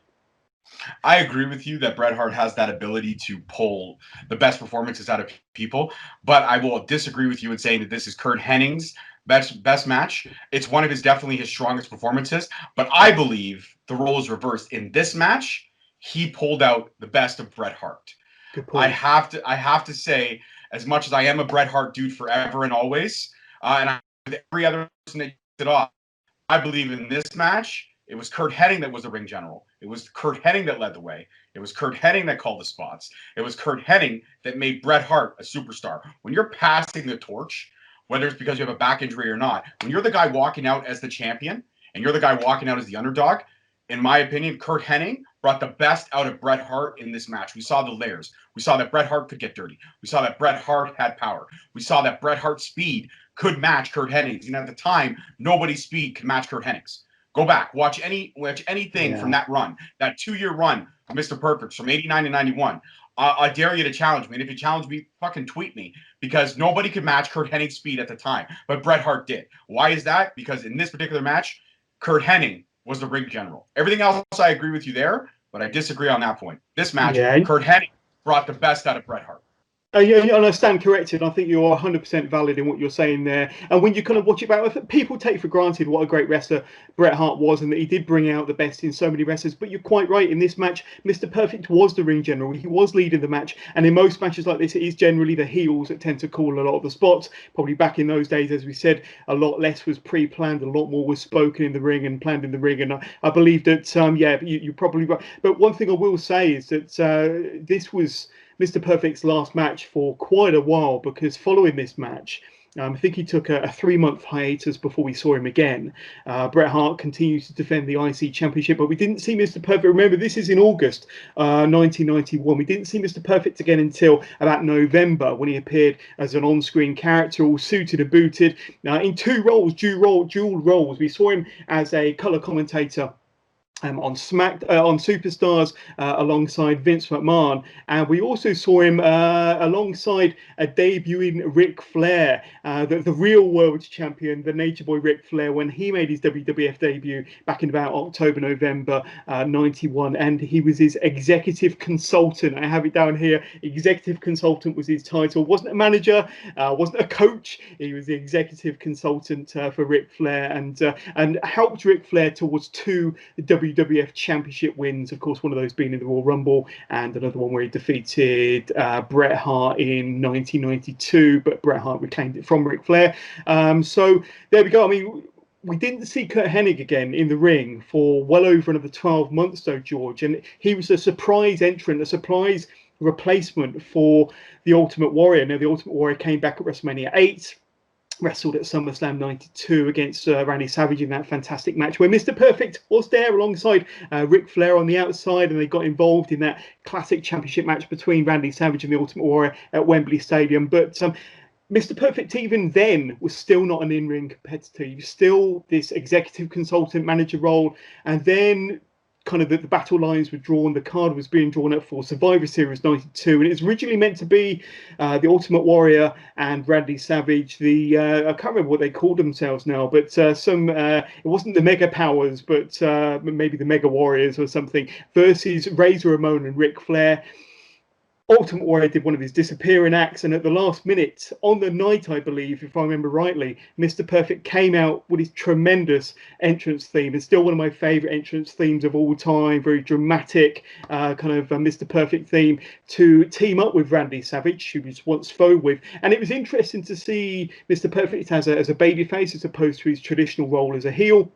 I agree with you that Bret Hart has that ability to pull the best performances out of people, but I will disagree with you in saying that this is Curt Hennig's best match. It's one of definitely his strongest performances, but I believe the role is reversed. In this match, he pulled out the best of Bret Hart. Good point. I have to say, as much as I am a Bret Hart dude forever and always, with every other person that did off, I believe in this match, it was Curt Hennig that was the ring general. It was Curt Hennig that led the way. It was Curt Hennig that called the spots. It was Curt Hennig that made Bret Hart a superstar. When you're passing the torch, whether it's because you have a back injury or not, when you're the guy walking out as the champion and you're the guy walking out as the underdog, in my opinion, Curt Hennig brought the best out of Bret Hart in this match. We saw the layers. We saw that Bret Hart could get dirty. We saw that Bret Hart had power. We saw that Bret Hart's speed could match Curt Hennig's. And at the time, nobody's speed could match Curt Hennig's. Go back, watch anything from that run, that 2-year run, Mr. Perfect, from 89 to 91. I dare you to challenge me. And if you challenge me, fucking tweet me, because nobody could match Curt Hennig's speed at the time, but Bret Hart did. Why is that? Because in this particular match, Curt Hennig was the ring general. Everything else, I agree with you there, but I disagree on that point. This match, Curt Hennig brought the best out of Bret Hart. Yeah, and I stand corrected. I think you're 100% valid in what you're saying there. And when you kind of watch it back, people take for granted what a great wrestler Bret Hart was and that he did bring out the best in so many wrestlers. But you're quite right. In this match, Mr. Perfect was the ring general. He was leading the match. And in most matches like this, it is generally the heels that tend to call a lot of the spots. Probably back in those days, as we said, a lot less was pre-planned. A lot more was spoken in the ring and planned in the ring. And I believe that, you're probably right. But one thing I will say is that this was Mr. Perfect's last match for quite a while, because following this match, I think he took a 3-month hiatus before we saw him again. Bret Hart continues to defend the IC Championship, but we didn't see Mr. Perfect. Remember, this is in August 1991. We didn't see Mr. Perfect again until about November, when he appeared as an on-screen character, all suited and booted, in two roles, dual roles. We saw him as a color commentator on Superstars alongside Vince McMahon, and we also saw him alongside a debuting Ric Flair, the real world champion, the Nature Boy Ric Flair, when he made his WWF debut back in about October-November 91, and he was his executive consultant. I have it down here. Executive consultant was his title. Wasn't a manager, wasn't a coach. He was the executive consultant for Ric Flair, and helped Ric Flair towards 2 WWF Championship wins, of course, one of those being in the Royal Rumble, and another one where he defeated Bret Hart in 1992, but Bret Hart reclaimed it from Ric Flair. So there we go. I mean, we didn't see Curt Hennig again in the ring for well over another 12 months, though, George, and he was a surprise entrant, a surprise replacement for the Ultimate Warrior. Now, the Ultimate Warrior came back at WrestleMania 8, wrestled at SummerSlam 92 against Randy Savage in that fantastic match where Mr. Perfect was there alongside Ric Flair on the outside, and they got involved in that classic championship match between Randy Savage and the Ultimate Warrior at Wembley Stadium. But Mr. Perfect even then was still not an in-ring competitor. He was still this executive consultant manager role, and then kind of the battle lines were drawn, the card was being drawn up for Survivor Series 92, and it was originally meant to be the Ultimate Warrior and Randy Savage, I can't remember what they called themselves now, but it wasn't the Mega Powers, but maybe the Mega Warriors or something, versus Razor Ramon and Ric Flair. Ultimate Warrior did one of his disappearing acts, and at the last minute, on the night, I believe, if I remember rightly, Mr. Perfect came out with his tremendous entrance theme. It's still one of my favourite entrance themes of all time, very dramatic kind of Mr. Perfect theme, to team up with Randy Savage, who was once foe with. And it was interesting to see Mr. Perfect as a babyface as opposed to his traditional role as a heel,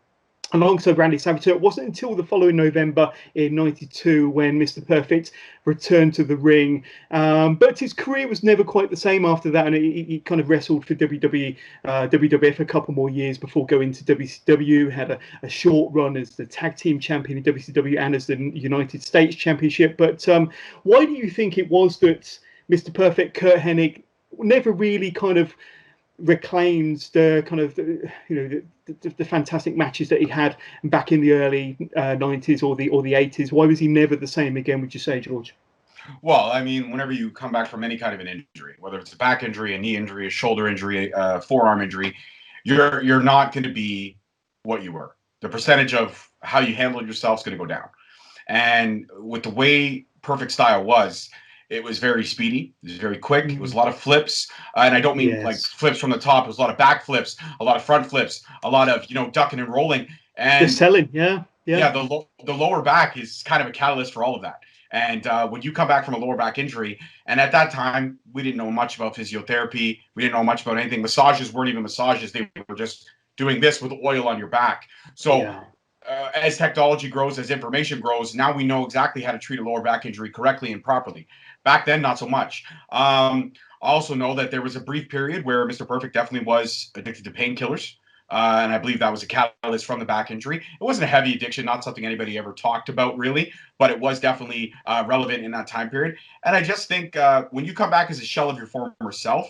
alongside Randy Savage. So it wasn't until the following November in '92 when Mr. Perfect returned to the ring. But his career was never quite the same after that, and he kind of wrestled for WWE, WWF a couple more years before going to WCW. Had a short run as the tag team champion in WCW and as the United States Championship. But why do you think it was that Mr. Perfect, Curt Hennig, never really kind of reclaims the kind of the fantastic matches that he had back in the early 90s or the 80s? Why was he never the same again, would you say, George? Well, I mean, whenever you come back from any kind of an injury, whether it's a back injury, a knee injury, a shoulder injury, a forearm injury, you're not going to be what you were. The percentage of how you handled yourself is going to go down. And with the way Perfect Style was, it was very speedy. It was very quick. It was a lot of flips. And I don't mean like flips from the top. It was a lot of back flips, a lot of front flips, a lot of, ducking and rolling. And the selling, yeah. The lower back is kind of a catalyst for all of that. And when you come back from a lower back injury, and at that time, we didn't know much about physiotherapy. We didn't know much about anything. Massages weren't even massages. They were just doing this with oil on your back. So as technology grows, as information grows, now we know exactly how to treat a lower back injury correctly and properly. Back then, not so much. I also know that there was a brief period where Mr. Perfect definitely was addicted to painkillers. And I believe that was a catalyst from the back injury. It wasn't a heavy addiction, not something anybody ever talked about really, but it was definitely relevant in that time period. And I just think when you come back as a shell of your former self,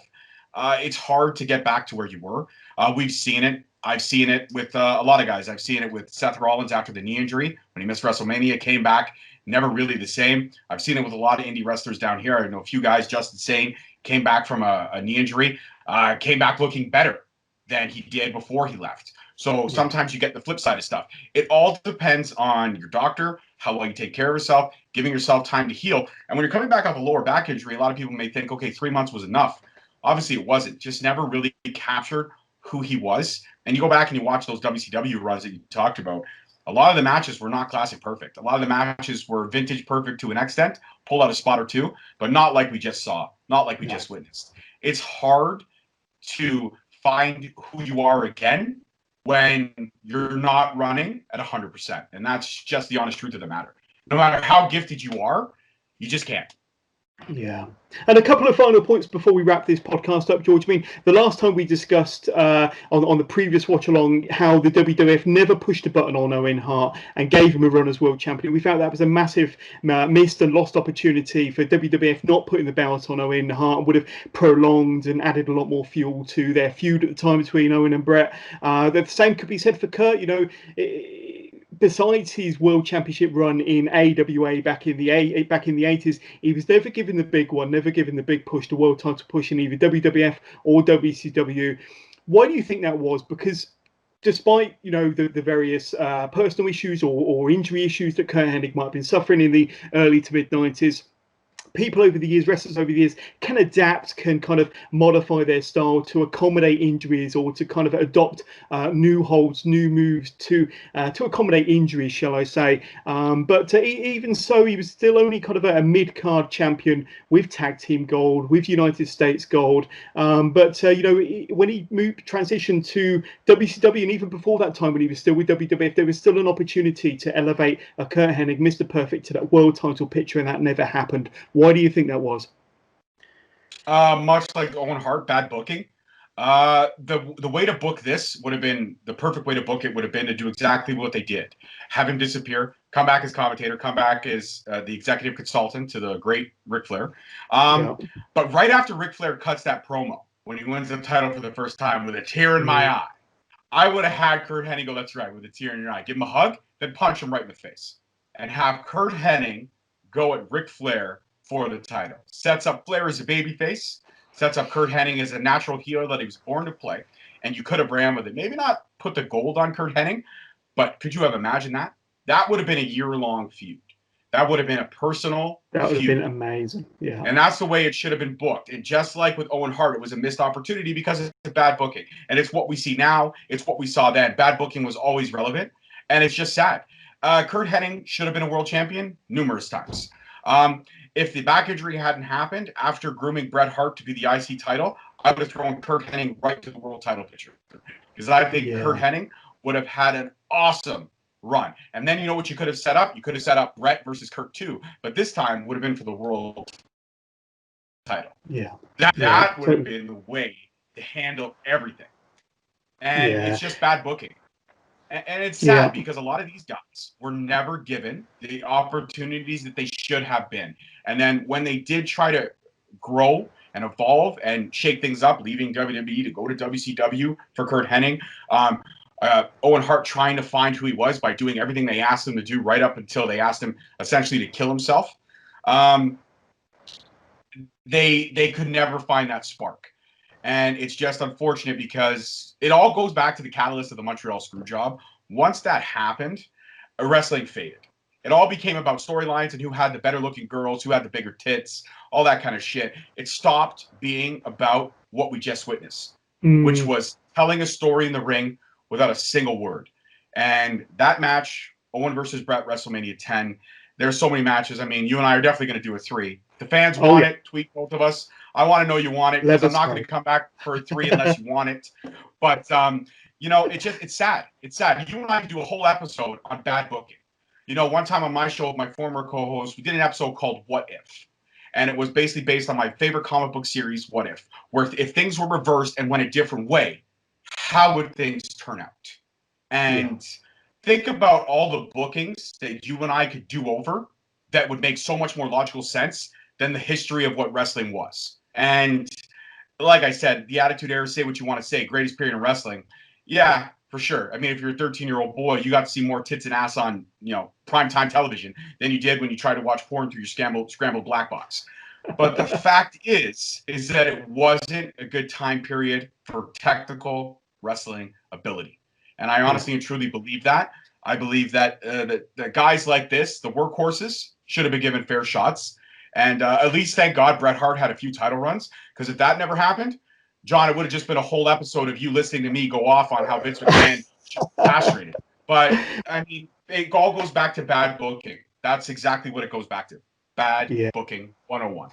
it's hard to get back to where you were. We've seen it. I've seen it with a lot of guys. I've seen it with Seth Rollins after the knee injury. When he missed WrestleMania, came back, never really the same. I've seen it with a lot of indie wrestlers down here. I know a few guys, Justin Sane, came back from a knee injury, came back looking better than he did before he left. So sometimes you get the flip side of stuff. It all depends on your doctor, how well you take care of yourself, giving yourself time to heal. And when you're coming back off a lower back injury, a lot of people may think, okay, 3 months was enough. Obviously it wasn't. Just never really captured who he was. And you go back and you watch those WCW runs that you talked about, a lot of the matches were not classic perfect. A lot of the matches were vintage perfect to an extent, pulled out a spot or two, but not like we just saw, not like we just witnessed. It's hard to find who you are again when you're not running at 100%. And that's just the honest truth of the matter. No matter how gifted you are, you just can't. Yeah. And a couple of final points before we wrap this podcast up, George. I mean, the last time we discussed on the previous watch along how the WWF never pushed a button on Owen Hart and gave him a run as world champion. We found that was a massive missed and lost opportunity for WWF not putting the belt on Owen Hart, and would have prolonged and added a lot more fuel to their feud at the time between Owen and Bret. The same could be said for Kurt. Besides his world championship run in AWA back in the 80s, he was never given the big one, never given the big push, the world title push in either WWF or WCW. Why do you think that was? Because despite the various personal issues or injury issues that Curt Hennig might have been suffering in the early to mid 90s, people over the years, wrestlers over the years, can adapt, can kind of modify their style to accommodate injuries or to kind of adopt new holds, new moves to accommodate injuries, shall I say. But even so, he was still only kind of a mid-card champion with tag team gold, with United States gold. But when he transitioned to WCW, and even before that time when he was still with WWF, there was still an opportunity to elevate a Curt Hennig, Mr. Perfect, to that world title picture, and that never happened. Why do you think that was? Much like Owen Hart, bad booking. The way to book this would have been, the perfect way to book it would have been to do exactly what they did. Have him disappear, come back as commentator, come back as the executive consultant to the great Ric Flair. But right after Ric Flair cuts that promo, when he wins the title for the first time with a tear in my eye, I would have had Curt Hennig go, that's right, with a tear in your eye. Give him a hug, then punch him right in the face. And have Curt Hennig go at Ric Flair for the title. Sets up Flair as a babyface, sets up Curt Hennig as a natural heel that he was born to play, and you could have ran with it. Maybe not put the gold on Curt Hennig, but could you have imagined that? That would have been a year-long feud. That would have been a personal That would have feud. been amazing. Yeah. And that's the way it should have been booked. And just like with Owen Hart, it was a missed opportunity because it's bad booking. And it's what we see now. It's what we saw then. Bad booking was always relevant. And it's just sad. Kurt Hennig should have been a world champion numerous times. If the back injury hadn't happened after grooming Bret Hart to be the IC title, I would have thrown Kurt Hennig right to the world title picture. Because I think Kurt Hennig would have had an awesome run. And then you know what you could have set up? You could have set up Bret versus Kurt too. But this time would have been for the world title. Yeah. That would have been the way to handle everything. And it's just bad booking. And it's sad because a lot of these guys were never given the opportunities that they should have been. And then when they did try to grow and evolve and shake things up, leaving WWE to go to WCW for Kurt Hennig, Owen Hart trying to find who he was by doing everything they asked him to do right up until they asked him essentially to kill himself. They could never find that spark. And it's just unfortunate because it all goes back to the catalyst of the Montreal Screwjob. Once that happened, wrestling faded. It all became about storylines and who had the better looking girls, who had the bigger tits, all that kind of shit. It stopped being about what we just witnessed, which was telling a story in the ring without a single word. And that match, Owen versus Bret, WrestleMania 10, there's so many matches. I mean, you and I are definitely going to do a 3. The fans want it. Tweet both of us. I want to know you want it because I'm not going to come back for a 3 unless you want it. But, you know, it's sad. It's sad. You and I could do a whole episode on bad booking. You know, one time on my show with my former co-host, we did an episode called What If? And it was basically based on my favorite comic book series, What If? Where if things were reversed and went a different way, how would things turn out? And think about all the bookings that you and I could do over that would make so much more logical sense than the history of what wrestling was. And like I said, the Attitude Era, say what you want to say, greatest period in wrestling. Yeah, for sure. I mean, if you're a 13-year-old boy, you got to see more tits and ass on, you know, primetime television than you did when you tried to watch porn through your scrambled black box. But the fact is that it wasn't a good time period for technical wrestling ability. And I honestly and truly believe that. I believe that the guys like this, the workhorses, should have been given fair shots. And at least, thank God, Bret Hart had a few title runs. Because if that never happened, John, it would have just been a whole episode of you listening to me go off on how Vince McMahon just castrated. But, I mean, it all goes back to bad booking. That's exactly what it goes back to. Bad booking 101.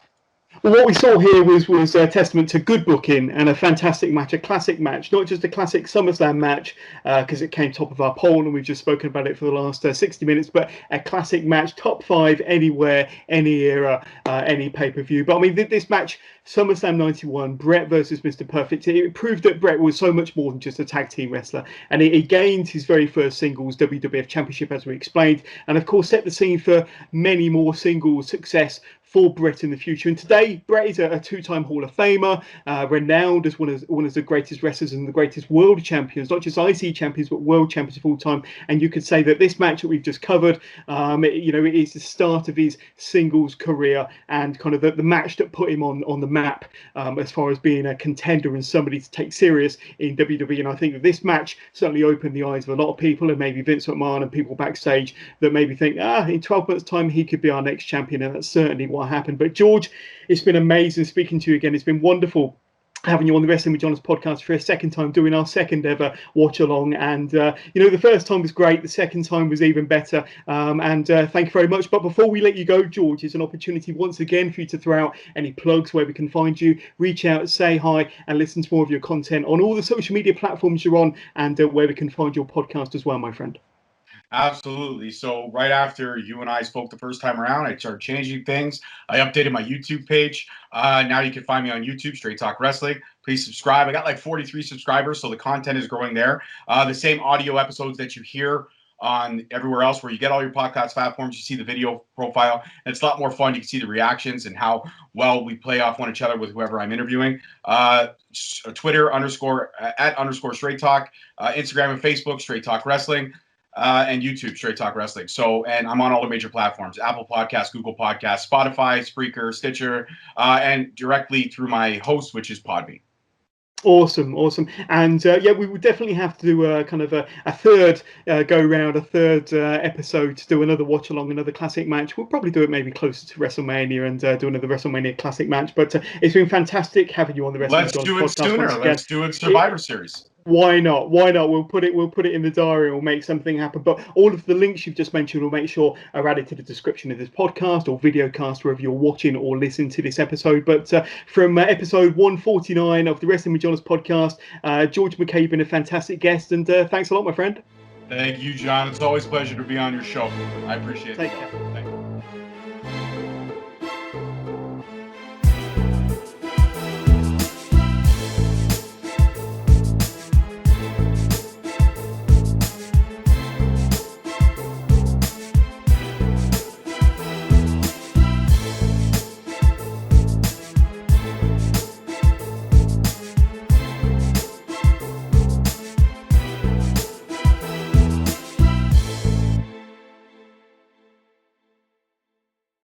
Well, what we saw here was a testament to good booking and a fantastic match, a classic match, not just a classic SummerSlam match because it came top of our poll and we've just spoken about it for the last 60 minutes, but a classic match, top 5 anywhere, any era, any pay-per-view. But I mean, this match, SummerSlam 91, Bret versus Mr. Perfect, it proved that Bret was so much more than just a tag team wrestler. And he gained his very first singles WWF Championship, as we explained, and of course set the scene for many more singles success for Bret in the future. And today, Bret is a 2-time Hall of Famer, renowned as one of the greatest wrestlers and the greatest world champions, not just IC champions, but world champions of all time. And you could say that this match that we've just covered, it is the start of his singles career and kind of the match that put him on the map as far as being a contender and somebody to take serious in WWE. And I think that this match certainly opened the eyes of a lot of people, and maybe Vince McMahon and people backstage that maybe think, in 12 months' time, he could be our next champion. And that's certainly what happened. But George, it's been amazing speaking to you again. It's been wonderful having you on the Wrestling with Johners podcast for a second time, doing our second ever watch along. And the first time was great, the second time was even better. And thank you very much. But before we let you go, George, it's an opportunity once again for you to throw out any plugs where we can find you, reach out, say hi, and listen to more of your content on all the social media platforms you're on, and where we can find your podcast as well, my friend. Absolutely. So right after you and I spoke the first time around, I started changing things. I updated my YouTube page. Now you can find me on YouTube, Straight Talk Wrestling. Please subscribe. I got like 43 subscribers, so the content is growing there. The same audio episodes that you hear on everywhere else where you get all your podcast platforms, you see the video profile. And it's a lot more fun. You can see the reactions and how well we play off one each other with whoever I'm interviewing. Twitter @ Straight Talk, Instagram and Facebook, Straight Talk Wrestling. And YouTube, Straight Talk Wrestling. So, and I'm on all the major platforms: Apple Podcasts, Google Podcasts, Spotify, Spreaker, Stitcher, and directly through my host, which is Podbean. Awesome. And yeah, we would definitely have to do a kind of a third go round, a third episode to do another watch along, another classic match. We'll probably do it maybe closer to WrestleMania and do another WrestleMania classic match. But it's been fantastic having you on the Wrestling Let's Johns do it podcast sooner. once again. Let's do it Survivor Series. Why not? We'll put it in the diary. We'll make something happen. But all of the links you've just mentioned, we'll make sure are added to the description of this podcast or videocast wherever you're watching or listening to this episode. But from episode 149 of the Wrestling with Johners podcast, George McKay, been a fantastic guest, and thanks a lot, my friend. Thank you, John. It's always a pleasure to be on your show. I appreciate it. Take care. Thank you.